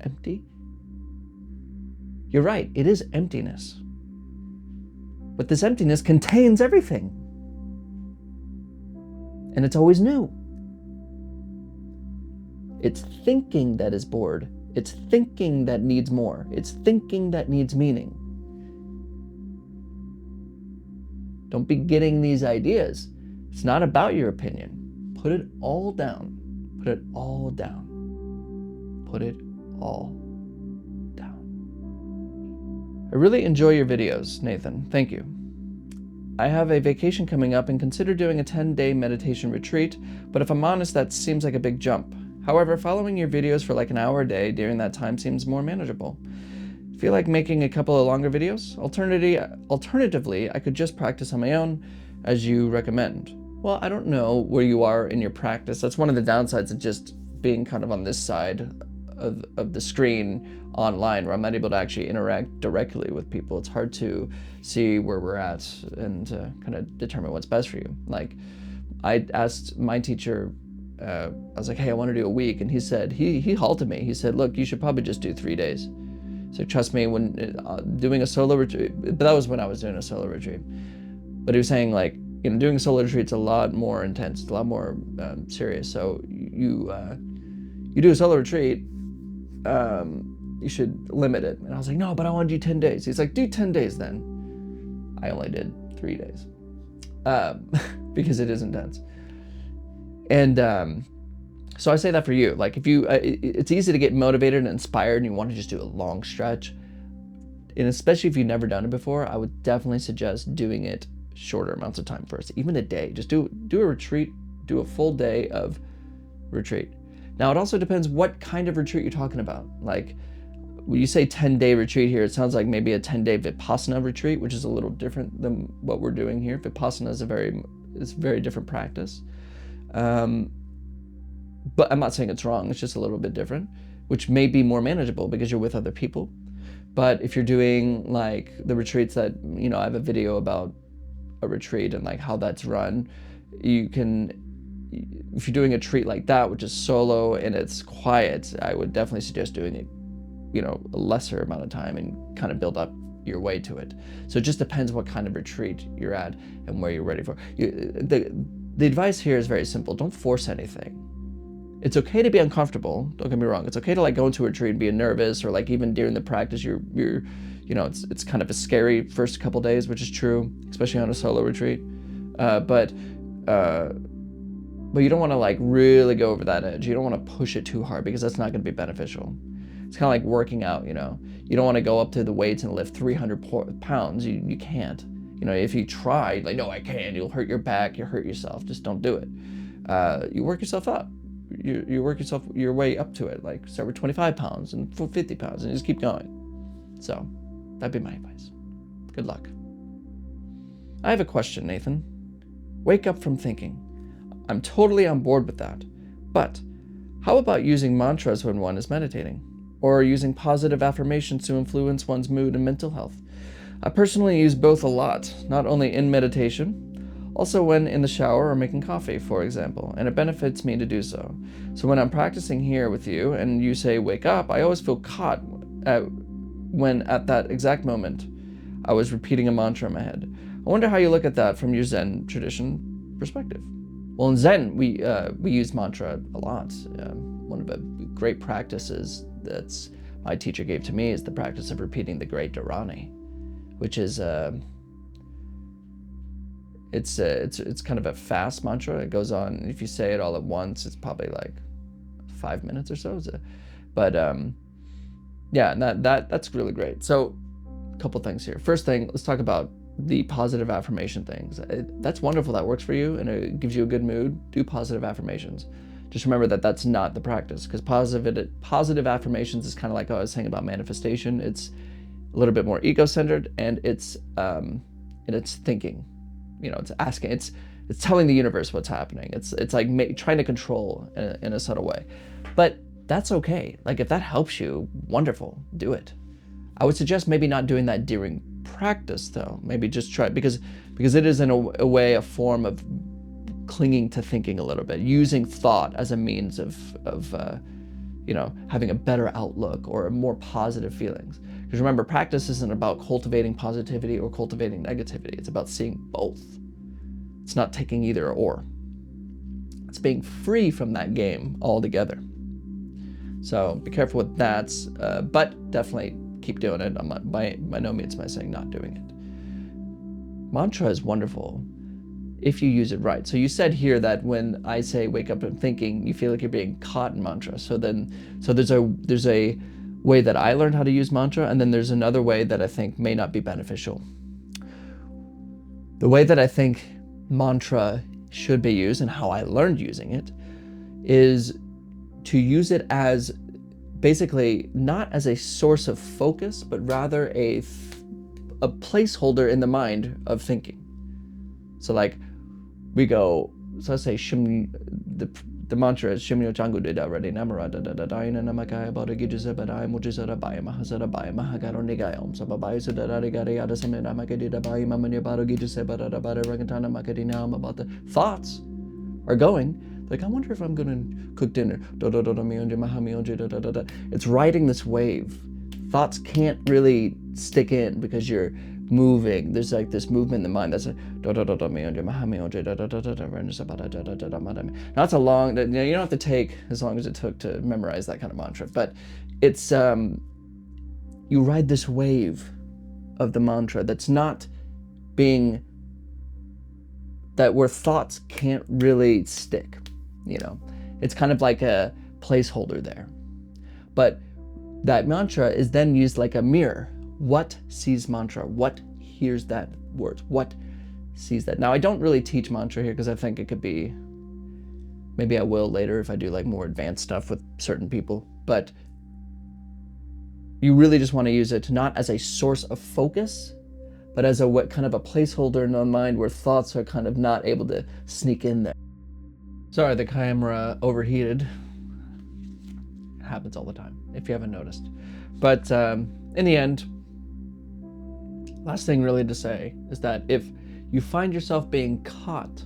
Speaker 1: Empty? You're right, it is emptiness. But this emptiness contains everything. And it's always new. It's thinking that is bored. It's thinking that needs more. It's thinking that needs meaning. Don't be getting these ideas. It's not about your opinion. Put it all down. Put it all down. Put it all down. I really enjoy your videos, Nathan. Thank you. I have a vacation coming up and consider doing a 10-day meditation retreat, but if I'm honest, that seems like a big jump. However, following your videos for like an hour a day during that time seems more manageable. Feel like making a couple of longer videos? Alternatively, I could just practice on my own, as you recommend. Well, I don't know where you are in your practice. That's one of the downsides of just being kind of on this side of the screen online, where I'm not able to actually interact directly with people. It's hard to see where we're at and kind of determine what's best for you. Like, I asked my teacher, I was like, hey, I want to do a week. And he said, he halted me. He said, look, you should probably just do 3 days. So trust me, when doing a solo retreat, but that was when I was doing a solo retreat. But he was saying, like, you know, doing a solo retreat's a lot more intense, it's a lot more serious. So you do a solo retreat, you should limit it. And I was like, no, but I want to do 10 days. He's like, do 10 days then. I only did 3 days because it is intense. And so I say that for you. Like, if you, it's easy to get motivated and inspired and you want to just do a long stretch. And especially if you've never done it before, I would definitely suggest doing it shorter amounts of time first, even a day. Just do a retreat, do a full day of retreat. Now, it also depends what kind of retreat you're talking about. Like, when you say 10-day retreat here, it sounds like maybe a 10-day Vipassana retreat, which is a little different than what we're doing here. Vipassana is a very different practice. But I'm not saying it's wrong, it's just a little bit different, which may be more manageable because you're with other people. But if you're doing like the retreats that, you know, I have a video about a retreat and like how that's run, you can, if you're doing a retreat like that, which is solo and it's quiet, I would definitely suggest doing it, you know, a lesser amount of time and kind of build up your way to it. So it just depends what kind of retreat you're at and where you're ready for. The advice here is very simple. Don't force anything. It's okay to be uncomfortable. Don't get me wrong. It's okay to like go into a retreat and be nervous, or like even during the practice, you're, you know, it's kind of a scary first couple days, which is true, especially on a solo retreat. But you don't want to like really go over that edge. You don't want to push it too hard because that's not going to be beneficial. It's kind of like working out, you know. You don't want to go up to the weights and lift 300 pounds. You can't. You know, if you try, like, no, I can't. You'll hurt your back. You'll hurt yourself. Just don't do it. You work yourself up. You work yourself your way up to it. Like, start with 25 pounds and 50 pounds and just keep going. So that'd be my advice. Good luck. I have a question, Nathan. Wake up from thinking. I'm totally on board with that. But how about using mantras when one is meditating? Or using positive affirmations to influence one's mood and mental health? I personally use both a lot, not only in meditation, also when in the shower or making coffee, for example, and it benefits me to do so. So when I'm practicing here with you and you say wake up, I always feel caught when at that exact moment I was repeating a mantra in my head. I wonder how you look at that from your Zen tradition perspective. Well, in Zen, we use mantra a lot. One of the great practices that my teacher gave to me is the practice of repeating the Great Dharani, which is it's kind of a fast mantra. It goes on, if you say it all at once, it's probably like 5 minutes or so. But yeah, that's really great. So a couple things here. First thing, let's talk about the positive affirmation things. That's wonderful that works for you and it gives you a good mood. Do positive affirmations. Just remember that that's not the practice, because positive affirmations is kind of like I was saying about manifestation. It's a little bit more ego-centered, and it's thinking. You know, it's asking. It's telling the universe what's happening. It's like trying to control in a subtle way. But that's okay. Like, if that helps you, wonderful, do it. I would suggest maybe not doing that during practice, though, maybe just try, because it is in a way a form of clinging to thinking a little bit, using thought as a means of having a better outlook or more positive feelings. Because remember, practice isn't about cultivating positivity or cultivating negativity. It's about seeing both. It's not taking either or. It's being free from that game altogether. So be careful with that, but definitely keep doing it. I'm not, by no means am I saying not doing it. Mantra is wonderful if you use it right. So you said here that when I say wake up and thinking, you feel like you're being caught in mantra. So there's a way that I learned how to use mantra, and then there's another way that I think may not be beneficial. The way that I think mantra should be used and how I learned using it is to use it as basically not as a source of focus, but rather a placeholder in the mind of thinking. So like we go, so let's say the mantra is Shimyo Changu de Daradi Namara da Dina Namakaya Bodagija Badai Mujizara Baya Mahazara Baya Mahagaro Nigayom Sababai Sudari Gariada Samina Makadida Baya Mamania Badagija Sebada Bada Ragantana Makadina about the thoughts are going. Like, I wonder if I'm gonna cook dinner. It's riding this wave. Thoughts can't really stick in because you're moving. There's like this movement in the mind that's like, now it's a long, you don't have to take as long as it took to memorize that kind of mantra, but it's you ride this wave of the mantra that's not being, that where thoughts can't really stick. It's kind of like a placeholder there. But that mantra is then used like a mirror. What sees mantra? What hears that word? What sees that? Now, I don't really teach mantra here because I think it could be, maybe I will later if I do like more advanced stuff with certain people, but you really just want to use it not as a source of focus, but as a what kind of a placeholder in the mind where thoughts are kind of not able to sneak in there. Sorry, the camera overheated. It happens all the time, if you haven't noticed. But in the end, last thing really to say is that if you find yourself being caught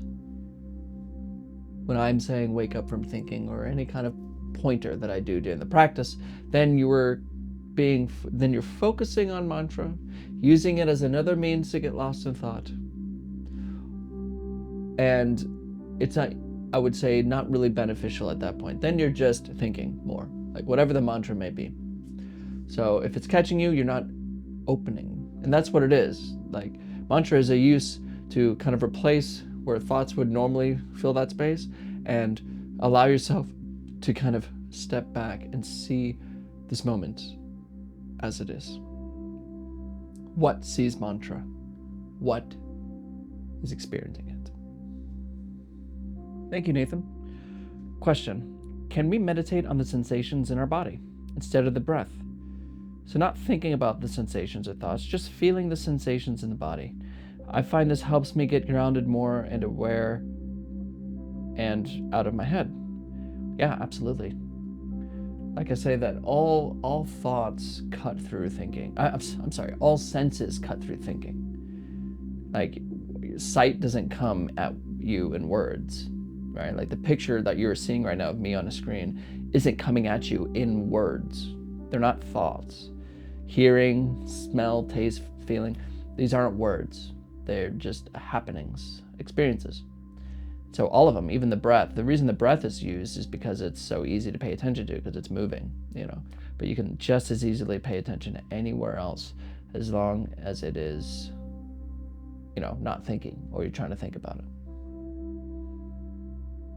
Speaker 1: when I'm saying wake up from thinking or any kind of pointer that I do during the practice, then you're focusing on mantra, using it as another means to get lost in thought. And it's not, I would say, not really beneficial at that point. Then you're just thinking more, like whatever the mantra may be. So if it's catching you, you're not opening. And that's what it is. Like, mantra is a use to kind of replace where thoughts would normally fill that space and allow yourself to kind of step back and see this moment as it is. What sees mantra? What is experiencing it? Thank you, Nathan. Question: can we meditate on the sensations in our body instead of the breath? So not thinking about the sensations or thoughts, just feeling the sensations in the body. I find this helps me get grounded more and aware and out of my head. Yeah, absolutely. Like I say, that all thoughts cut through thinking. I'm sorry, all senses cut through thinking. Like, sight doesn't come at you in words, right? Like the picture that you're seeing right now of me on a screen isn't coming at you in words. They're not thoughts. Hearing, smell, taste, feeling, these aren't words. They're just happenings, experiences. So all of them, even the breath, the reason the breath is used is because it's so easy to pay attention to because it's moving, but you can just as easily pay attention to anywhere else as long as it is, not thinking or you're trying to think about it.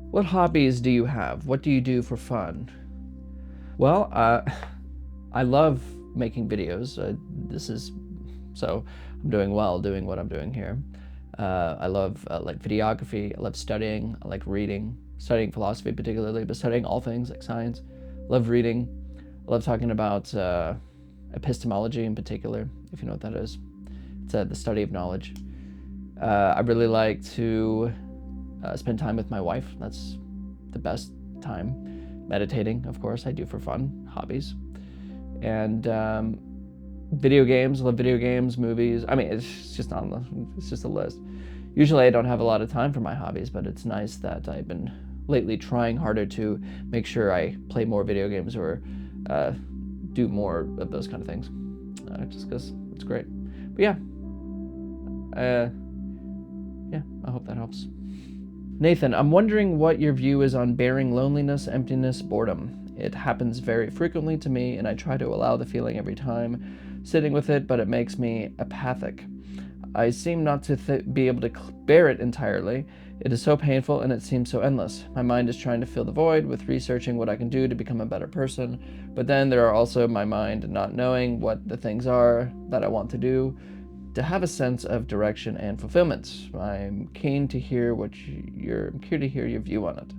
Speaker 1: What hobbies do you have? What do you do for fun? Well, I love making videos. So I'm doing well doing what I'm doing here. I love like videography. I love studying. I like reading, studying philosophy particularly, but studying all things like science. I love reading. I love talking about epistemology in particular, if you know what that is. It's the study of knowledge. I really like to spend time with my wife. That's the best time. Meditating, of course, I do for fun, hobbies. And Video games, love video games, movies. I mean, it's just on the, it's just a list. Usually I don't have a lot of time for my hobbies, but it's nice that I've been lately trying harder to make sure I play more video games or do more of those kind of things, just because it's great. But yeah, I hope that helps. Nathan, I'm wondering what your view is on bearing loneliness, emptiness, boredom. It happens very frequently to me, and I try to allow the feeling every time, sitting with it, but it makes me apathic. I seem not to be able to bear it entirely. It is so painful, and it seems so endless. My mind is trying to fill the void with researching what I can do to become a better person, but then there are also my mind not knowing what the things are that I want to do, to have a sense of direction and fulfillment. I'm keen to hear your view on it.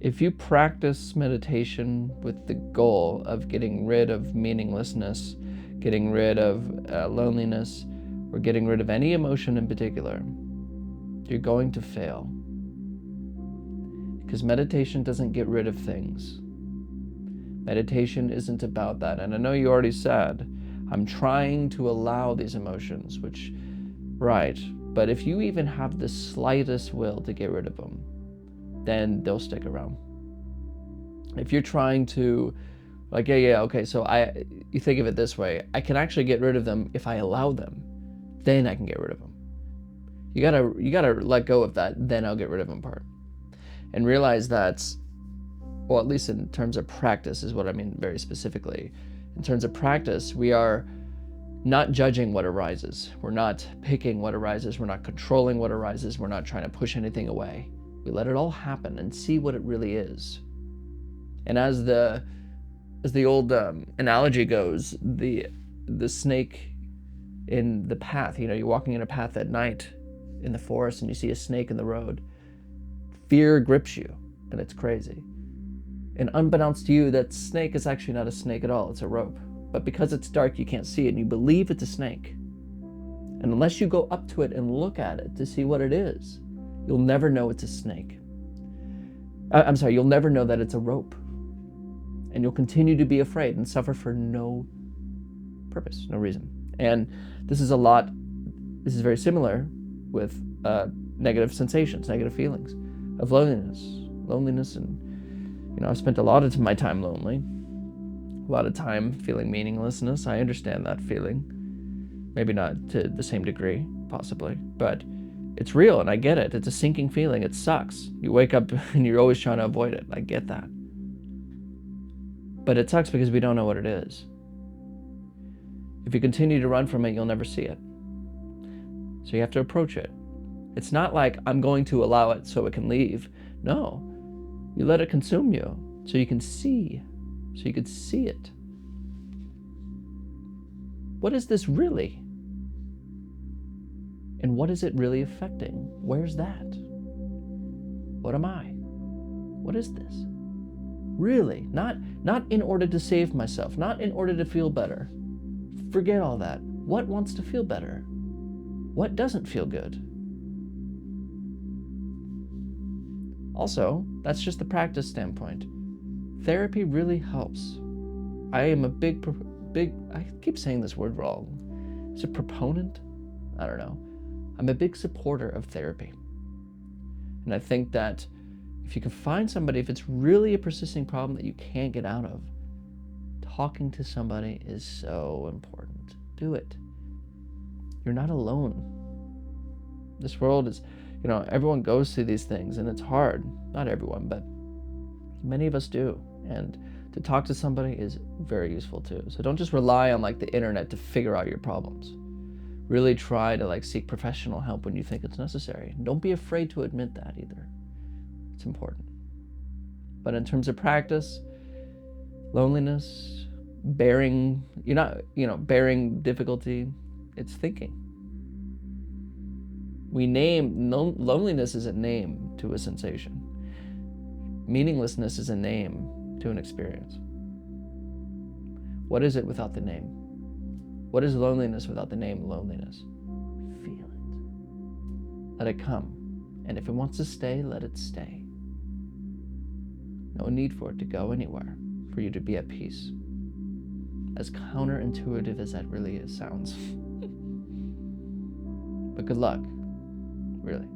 Speaker 1: If you practice meditation with the goal of getting rid of meaninglessness, getting rid of loneliness, or getting rid of any emotion in particular, you're going to fail. Because meditation doesn't get rid of things. Meditation isn't about that. And I know you already said, I'm trying to allow these emotions, which, right, but if you even have the slightest will to get rid of them, then they'll stick around. If you're trying to, like, okay, so you think of it this way, I can actually get rid of them if I allow them, then I can get rid of them. You gotta let go of that, then I'll get rid of them part. And realize that, well, at least in terms of practice is what I mean very specifically. In terms of practice, we are not judging what arises. We're not picking what arises. We're not controlling what arises. We're not trying to push anything away. We let it all happen and see what it really is. And as the old analogy goes, the snake in the path, you're walking in a path at night in the forest and you see a snake in the road. Fear grips you and it's crazy. And unbeknownst to you, that snake is actually not a snake at all, it's a rope. But because it's dark, you can't see it, and you believe it's a snake. And unless you go up to it and look at it to see what it is, you'll never know it's a snake. You'll never know that it's a rope. And you'll continue to be afraid and suffer for no purpose, no reason. And this is very similar with negative sensations, negative feelings of loneliness, and I've spent a lot of my time lonely, a lot of time feeling meaninglessness. I understand that feeling, maybe not to the same degree, possibly, but it's real and I get it. It's a sinking feeling. It sucks. You wake up and you're always trying to avoid it. I get that. But it sucks because we don't know what it is. If you continue to run from it, you'll never see it. So you have to approach it. It's not like I'm going to allow it so it can leave. No. You let it consume you so you can see it. What is this really? And what is it really affecting? Where's that? What am I? What is this? Really, not in order to save myself, not in order to feel better. Forget all that. What wants to feel better? What doesn't feel good? Also, that's just the practice standpoint. Therapy really helps. I am a big, I keep saying this word wrong. Is it proponent? I don't know. I'm a big supporter of therapy. And I think that if you can find somebody, if it's really a persisting problem that you can't get out of, talking to somebody is so important. Do it. You're not alone. This world is, everyone goes through these things and it's hard. Not everyone, but many of us do. And to talk to somebody is very useful too. So don't just rely on the internet to figure out your problems. Really try to seek professional help when you think it's necessary. Don't be afraid to admit that either. It's important. But in terms of practice, loneliness, bearing difficulty, it's thinking. Loneliness is a name to a sensation. Meaninglessness is a name to an experience. What is it without the name? What is loneliness without the name loneliness? Feel it. Let it come. And if it wants to stay, let it stay. No need for it to go anywhere, for you to be at peace. as counterintuitive as that really sounds. But good luck, really.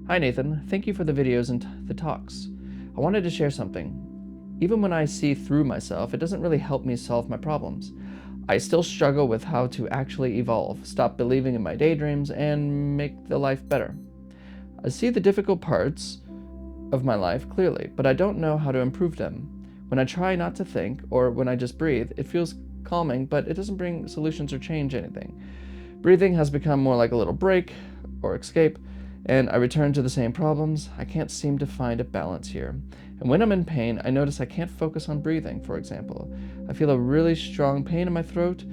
Speaker 1: Hi Nathan, thank you for the videos and the talks. I wanted to share something. Even when I see through myself, it doesn't really help me solve my problems. I still struggle with how to actually evolve, stop believing in my daydreams, and make the life better. I see the difficult parts of my life clearly, but I don't know how to improve them. When I try not to think, or when I just breathe, it feels calming, but it doesn't bring solutions or change anything. Breathing has become more like a little break or escape, and I return to the same problems. I can't seem to find a balance here. And when I'm in pain, I notice I can't focus on breathing, for example. I feel a really strong pain in my throat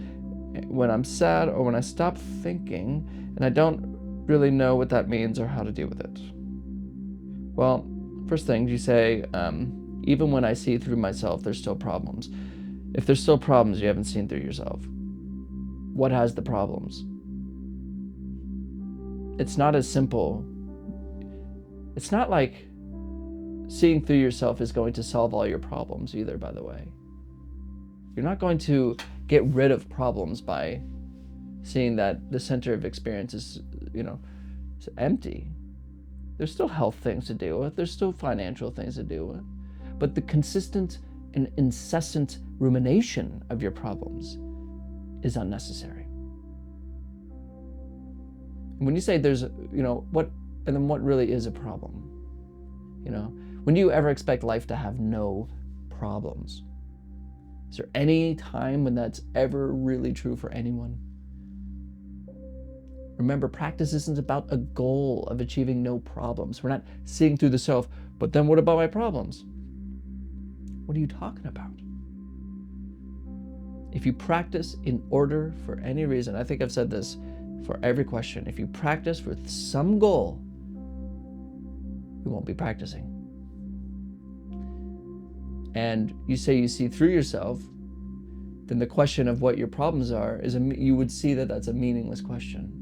Speaker 1: when I'm sad or when I stop thinking, and I don't really know what that means or how to deal with it. Well, first thing you say, even when I see through myself, there's still problems. If there's still problems, you haven't seen through yourself. What has the problems? It's not as simple. It's not like seeing through yourself is going to solve all your problems either, by the way. You're not going to get rid of problems by seeing that the center of experience is, it's empty. There's still health things to deal with. There's still financial things to deal with. But the consistent and incessant rumination of your problems is unnecessary. When you say there's, what really is a problem? When do you ever expect life to have no problems? Is there any time when that's ever really true for anyone? Remember, practice isn't about a goal of achieving no problems. We're not seeing through the self, but then what about my problems? What are you talking about? If you practice in order for any reason, I think I've said this for every question, if you practice with some goal, you won't be practicing. And you say you see through yourself, then the question of what your problems are you would see that that's a meaningless question.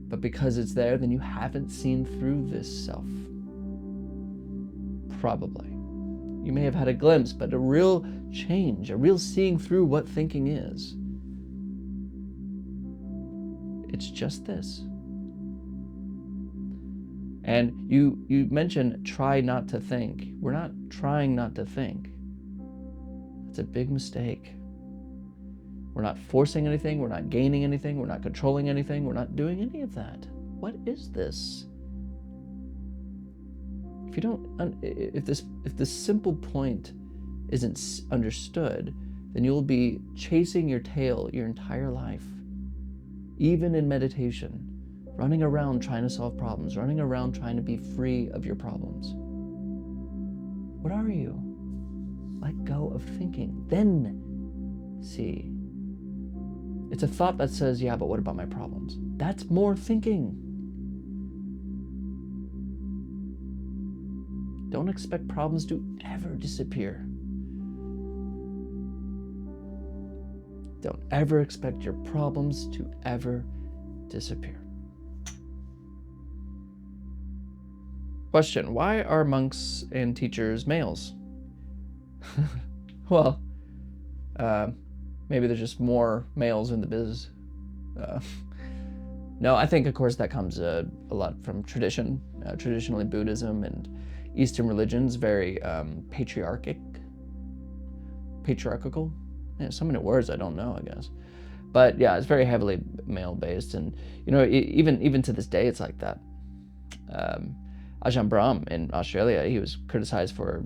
Speaker 1: But because it's there, then you haven't seen through this self. Probably. You may have had a glimpse, but a real change, a real seeing through what thinking is. It's just this. And you mentioned try not to think. We're not trying not to think. That's a big mistake. We're not forcing anything. We're not gaining anything. We're not controlling anything. We're not doing any of that. What is this? If this simple point isn't understood, then you'll be chasing your tail your entire life. Even in meditation, running around trying to solve problems, running around trying to be free of your problems. What are you? Let go of thinking, then see. It's a thought that says, yeah, but what about my problems? That's more thinking. Don't expect problems to ever disappear. Don't ever expect your problems to ever disappear. Question, why are monks and teachers males? Well, maybe there's just more males in the biz. No, I think, of course, that comes a lot from tradition. Traditionally, Buddhism and Eastern religions, very patriarchal. Yeah, so many words I don't know, I guess. But yeah, it's very heavily male-based, and even to this day, it's like that. Ajahn Brahm in Australia, he was criticized for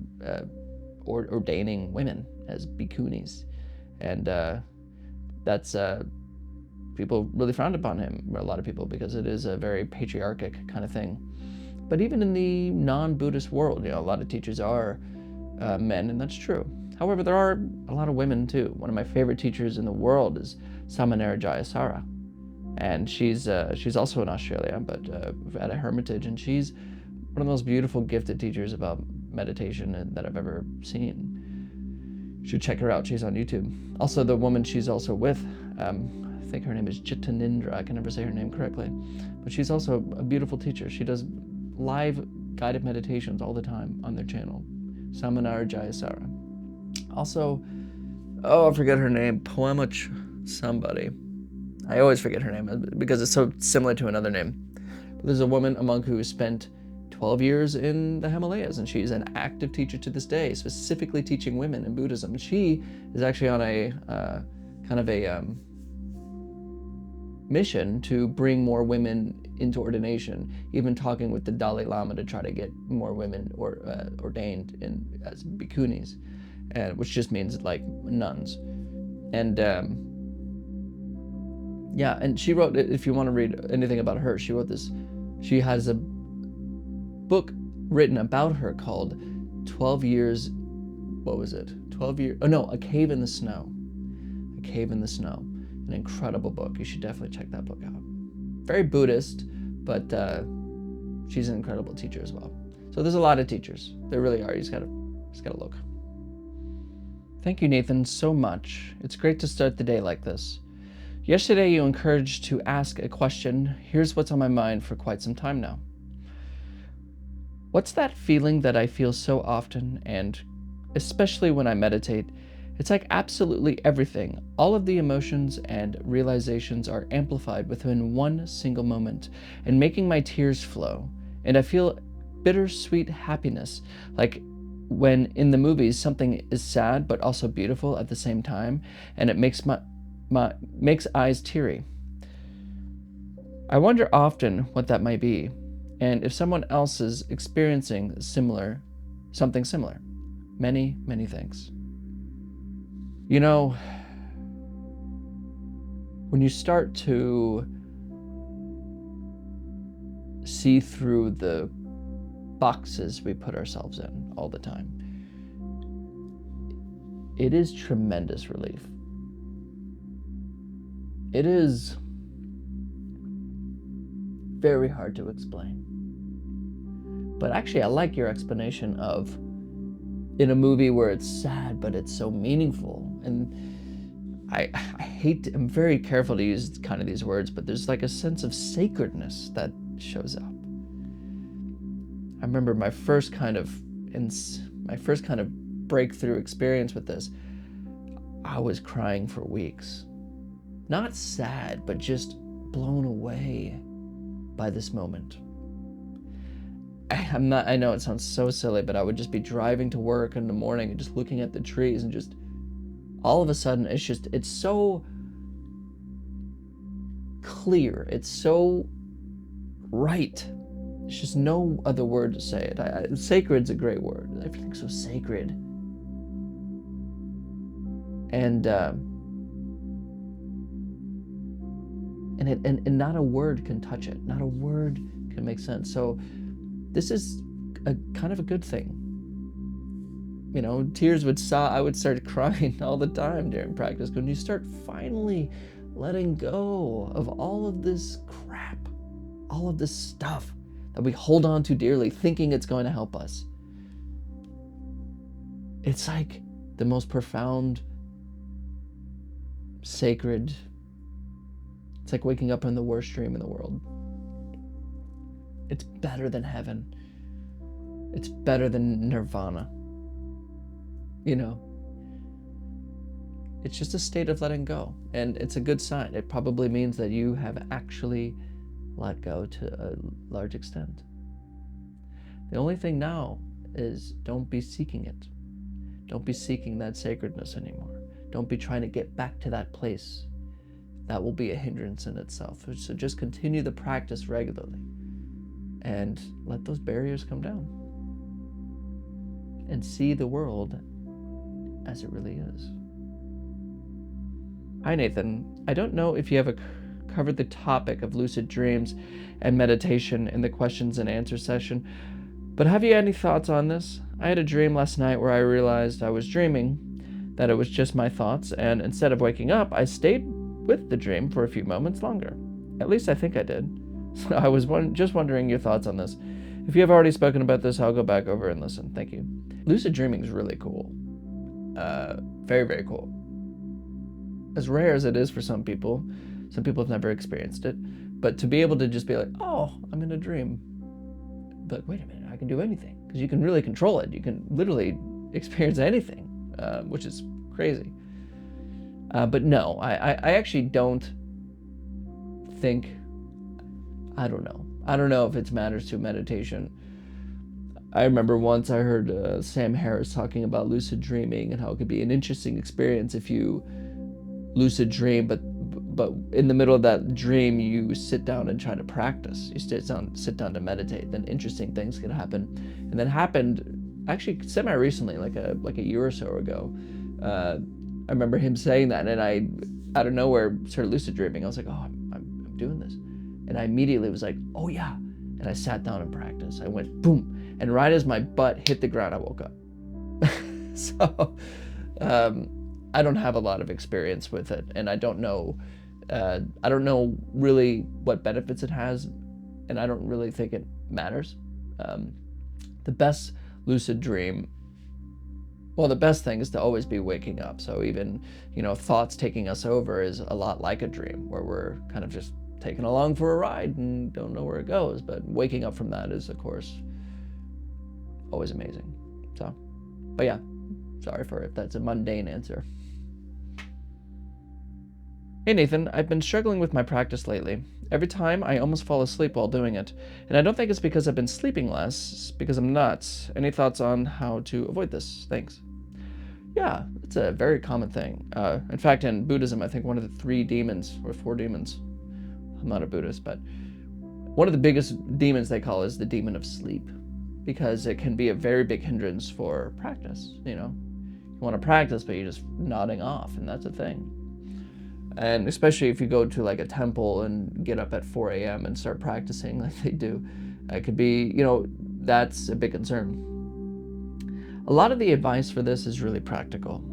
Speaker 1: ordaining women as bhikkhunis, and that's people really frowned upon him, a lot of people, because it is a very patriarchic kind of thing. But even in the non-Buddhist world, a lot of teachers are men, and that's true. However, there are a lot of women too. One of my favorite teachers in the world is Samanera Jayasara, and she's also in Australia, but at a hermitage, and she's one of the most beautiful, gifted teachers about meditation that I've ever seen. You should check her out. She's on YouTube. Also, the woman she's also with, I think her name is Jittanindra. I can never say her name correctly, but she's also a beautiful teacher. She does live guided meditations all the time on their channel, Samanera Jayasara. Also, I forget her name. Poemach somebody. I always forget her name because it's so similar to another name. But there's a woman, a monk, who spent 12 years in the Himalayas, and she's an active teacher to this day, specifically teaching women in Buddhism. She is actually on a kind of a mission to bring more women into ordination, even talking with the Dalai Lama to try to get more women ordained as bhikkhunis, which just means like nuns. And yeah, and she wrote, if you want to read anything about her, she wrote this, she has a book written about her called 12 Years, what was it? 12 Years, oh no, A Cave in the Snow. A Cave in the Snow. An incredible book. You should definitely check that book out. Very Buddhist, but she's an incredible teacher as well. So there's a lot of teachers. There really are. You just gotta look. Thank you, Nathan, so much. It's great to start the day like this. Yesterday, you encouraged to ask a question. Here's what's on my mind for quite some time now. What's that feeling that I feel so often, and especially when I meditate? It's like absolutely everything, all of the emotions and realizations are amplified within one single moment and making my tears flow. And I feel bittersweet happiness, like when in the movies something is sad but also beautiful at the same time, and it makes makes eyes teary. I wonder often what that might be, and if someone else is experiencing something similar. Many, many thanks. You know, when you start to see through the boxes we put ourselves in all the time, it is tremendous relief. It is very hard to explain. But actually, I like your explanation of in a movie where it's sad, but it's so meaningful. And I'm very careful to use kind of these words, but there's like a sense of sacredness that shows up. I remember my first kind of breakthrough experience with this. I was crying for weeks. Not sad, but just blown away by this moment. I know it sounds so silly, but I would just be driving to work in the morning and just looking at the trees, and just all of a sudden it's so clear, it's so right. There's just no other word to say it. Sacred's a great word. Everything's so sacred. And not a word can touch it. Not a word can make sense. So this is a kind of a good thing. You know, I would start crying all the time during practice. When you start finally letting go of all of this crap, all of this stuff that we hold on to dearly, thinking it's going to help us. It's like the most profound, sacred, it's like waking up in the worst dream in the world. It's better than heaven. It's better than nirvana. You know, it's just a state of letting go, and it's a good sign. It probably means that you have actually let go to a large extent. The only thing now is don't be seeking it. Don't be seeking that sacredness anymore. Don't be trying to get back to that place. That will be a hindrance in itself. So just continue the practice regularly and let those barriers come down and see the world as it really is. Hi, Nathan. I don't know if you have covered the topic of lucid dreams and meditation in the questions and answer session, but have you any thoughts on this? I had a dream last night where I realized I was dreaming, that it was just my thoughts, and instead of waking up, I stayed with the dream for a few moments longer. At least I think I did. So I was just wondering your thoughts on this. If you have already spoken about this, I'll go back over and listen. Thank you. Lucid dreaming is really cool. Very, very cool. As rare as it is for some people have never experienced it, but to be able to just be like, oh, I'm in a dream. But wait a minute, I can do anything. Because you can really control it. You can literally experience anything. which is crazy. But no, I actually don't think, I don't know. I don't know if it matters to meditation. I remember once I heard Sam Harris talking about lucid dreaming and how it could be an interesting experience if you lucid dream, but in the middle of that dream you sit down and try to practice. You sit down to meditate. Then interesting things can happen, and that happened actually semi recently, like a year or so ago. I remember him saying that, and I out of nowhere started lucid dreaming. I was like, oh, I'm doing this, and I immediately was like, oh yeah, and I sat down and practiced. I went boom, and right as my butt hit the ground, I woke up. So I don't have a lot of experience with it, and I don't know really what benefits it has, and I don't really think it matters. The best lucid dream, well, the best thing is to always be waking up. So even, thoughts taking us over is a lot like a dream, where we're kind of just taken along for a ride and don't know where it goes. But waking up from that is, of course, always amazing. So, but yeah, sorry for if that's a mundane answer. Hey Nathan, I've been struggling with my practice lately. Every time I almost fall asleep while doing it, and I don't think it's because I've been sleeping less, because I'm nuts. Any thoughts on how to avoid this? Thanks. Yeah, it's a very common thing. In fact, in Buddhism, I think one of the 3 demons, or 4 demons, I'm not a Buddhist, but one of the biggest demons they call is the demon of sleep, because it can be a very big hindrance for practice. You want to practice, but you're just nodding off, and that's a thing. And especially if you go to like a temple and get up at 4 a.m. and start practicing like they do, it could be, that's a big concern. A lot of the advice for this is really practical.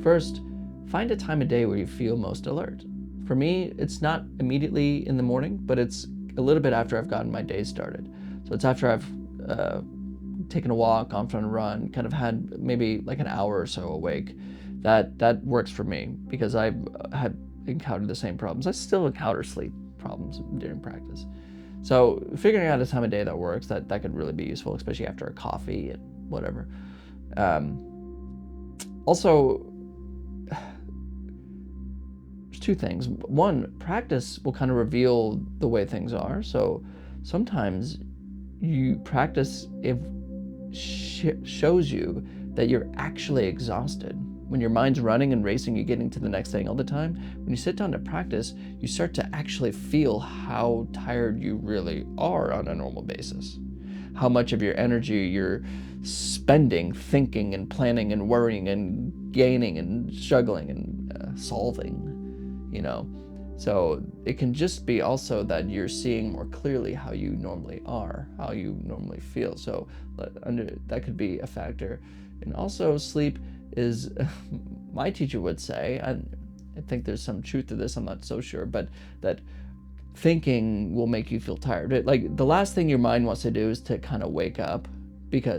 Speaker 1: First, find a time of day where you feel most alert. For me, it's not immediately in the morning, but it's a little bit after I've gotten my day started. So it's after I've taken a walk, gone for a run, kind of had maybe like an hour or so awake. That works for me, because I've had encountered the same problems. I still encounter sleep problems during practice. So figuring out a time of day that works, that could really be useful, especially after a coffee and whatever. Also, there's 2 things. One, practice will kind of reveal the way things are. So sometimes practice shows you that you're actually exhausted. When your mind's running and racing, you're getting to the next thing all the time. When you sit down to practice, you start to actually feel how tired you really are on a normal basis. How much of your energy you're spending thinking and planning and worrying and gaining and struggling and solving, So it can just be also that you're seeing more clearly how you normally are, how you normally feel. So that could be a factor. And also sleep is, my teacher would say, and I think there's some truth to this, I'm not so sure, but that thinking will make you feel tired. Like the last thing your mind wants to do is to kind of wake up,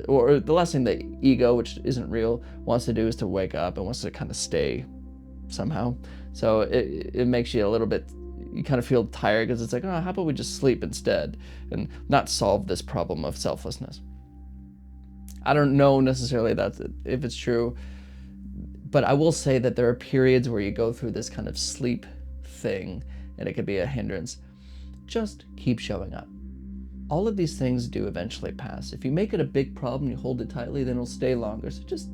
Speaker 1: or the last thing the ego, which isn't real, wants to do is to wake up and wants to kind of stay somehow. So it makes you a little bit, you kind of feel tired, because it's like, oh, how about we just sleep instead and not solve this problem of selflessness. I don't know necessarily if it's true, but I will say that there are periods where you go through this kind of sleep thing and it could be a hindrance. Just keep showing up. All of these things do eventually pass. If you make it a big problem, you hold it tightly, then it'll stay longer. So just,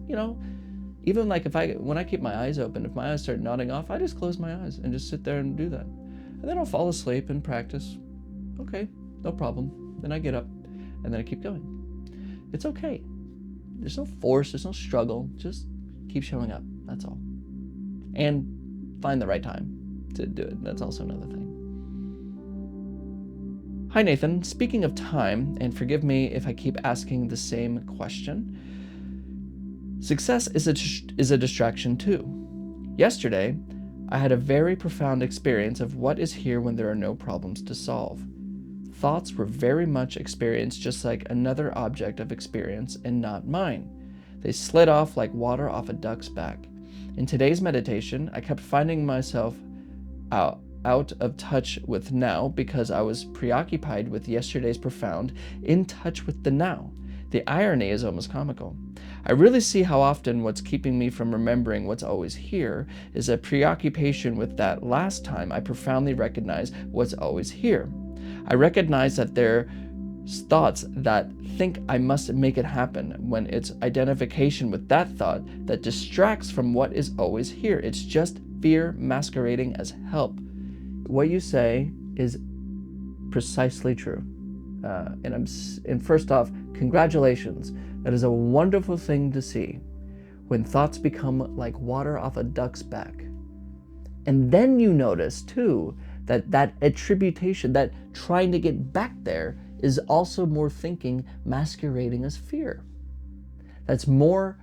Speaker 1: even like when I keep my eyes open, if my eyes start nodding off, I just close my eyes and just sit there and do that. And then I'll fall asleep and practice. Okay, no problem. Then I get up and then I keep going. It's okay. There's no force, there's no struggle. Just keep showing up, that's all. And find the right time to do it. That's also another thing. Hi Nathan, speaking of time, and forgive me if I keep asking the same question, success is a distraction too. Yesterday, I had a very profound experience of what is here when there are no problems to solve. Thoughts were very much experienced just like another object of experience and not mine. They slid off like water off a duck's back. In today's meditation, I kept finding myself out of touch with now because I was preoccupied with yesterday's profound in touch with the now. The irony is almost comical. I really see how often what's keeping me from remembering what's always here is a preoccupation with that last time I profoundly recognize what's always here. I recognize that there's thoughts that think I must make it happen when it's identification with that thought that distracts from what is always here. It's just fear masquerading as help. What you say is precisely true. And first off, congratulations. That is a wonderful thing to see when thoughts become like water off a duck's back. And then you notice too that attributation, that trying to get back there, is also more thinking masquerading as fear. That's more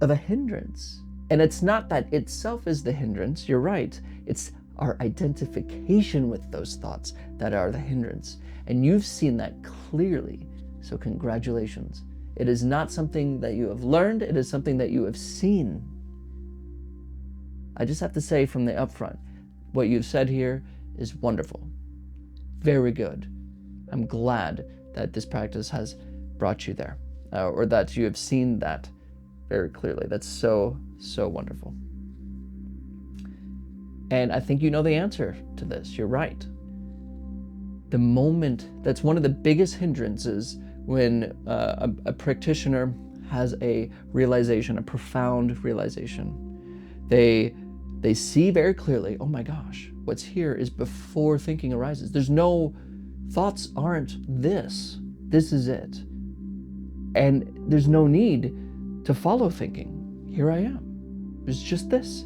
Speaker 1: of a hindrance. And it's not that itself is the hindrance, you're right. It's our identification with those thoughts that are the hindrance. And you've seen that clearly, so congratulations. It is not something that you have learned, it is something that you have seen. I just have to say from the upfront, what you've said here is wonderful. Very good. I'm glad that this practice has brought you there, or that you have seen that very clearly. That's so, so wonderful. And I think you know the answer to this. You're right. The moment, that's one of the biggest hindrances when a practitioner has a realization, a profound realization. They see very clearly, oh my gosh, what's here is before thinking arises. There's no, thoughts aren't this. This is it. And there's no need to follow thinking. Here I am. There's just this.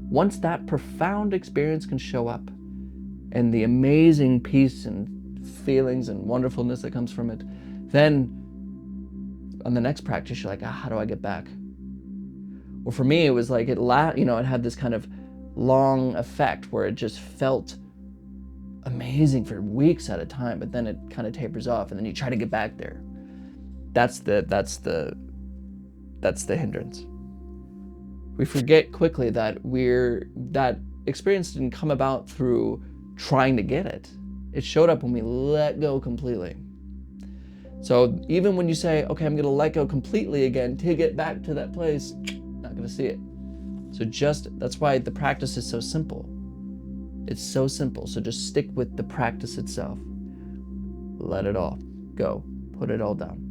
Speaker 1: Once that profound experience can show up, and the amazing peace and feelings and wonderfulness that comes from it, then on the next practice, you're like, how do I get back? Well, for me, it was like it had this kind of long effect where it just felt amazing for weeks at a time, but then it kind of tapers off, and then you try to get back there. That's the hindrance. We forget quickly that that experience didn't come about through trying to get it. It showed up when we let go completely. So even when you say, okay, I'm gonna let go completely again to get back to that place, not gonna see it. So that's why the practice is so simple. It's so simple. So just stick with the practice itself. Let it all go. Put it all down.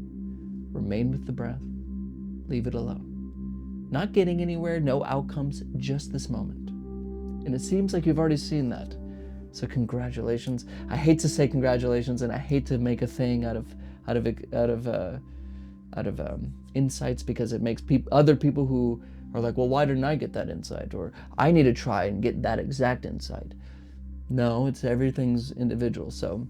Speaker 1: Remain with the breath. Leave it alone. Not getting anywhere, no outcomes, just this moment. And it seems like you've already seen that. So congratulations. I hate to say congratulations, and I hate to make a thing out of insights, because it makes other people who are like, well, why didn't I get that insight? Or I need to try and get that exact insight. No, everything's individual. So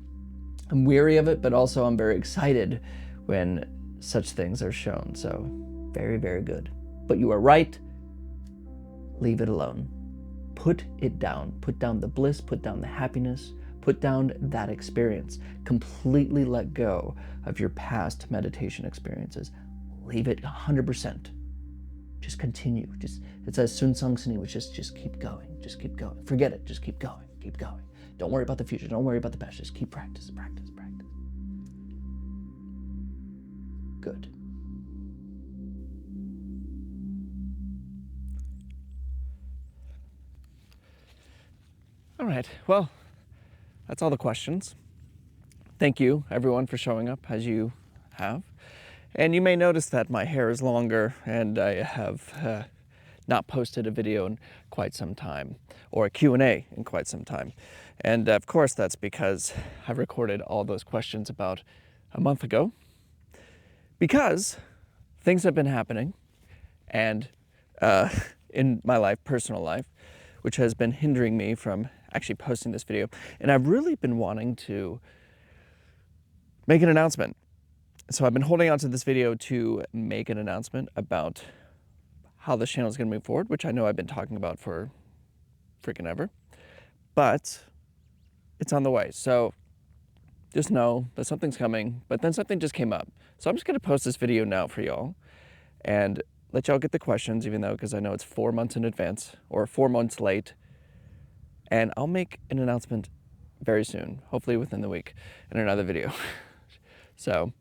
Speaker 1: I'm weary of it, but also I'm very excited when such things are shown. So very, very good. But you are right. Leave it alone. Put it down. Put down the bliss, put down the happiness, put down that experience. Completely let go of your past meditation experiences. Leave it 100%. Just continue. It's as Sun Sung Sini, which is just keep going. Just keep going. Forget it. Just keep going. Keep going. Don't worry about the future. Don't worry about the past. Just keep practice. Good. All right, well, that's all the questions. Thank you, everyone, for showing up as you have. And you may notice that my hair is longer, and I have not posted a video in quite some time, or a Q&A in quite some time. And of course, that's because I recorded all those questions about a month ago, because things have been happening, and in my life, personal life, which has been hindering me from actually posting this video. And I've really been wanting to make an announcement. So I've been holding on to this video to make an announcement about how this channel is going to move forward, which I know I've been talking about for freaking ever. But it's on the way. So just know that something's coming, but then something just came up. So I'm just going to post this video now for y'all and let y'all get the questions, even though, because I know it's 4 months in advance or 4 months late. And I'll make an announcement very soon, hopefully within the week, in another video. So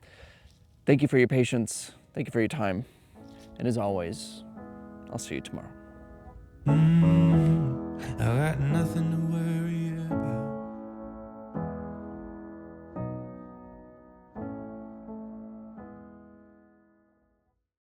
Speaker 1: thank you for your patience. Thank you for your time. And as always, I'll see you tomorrow.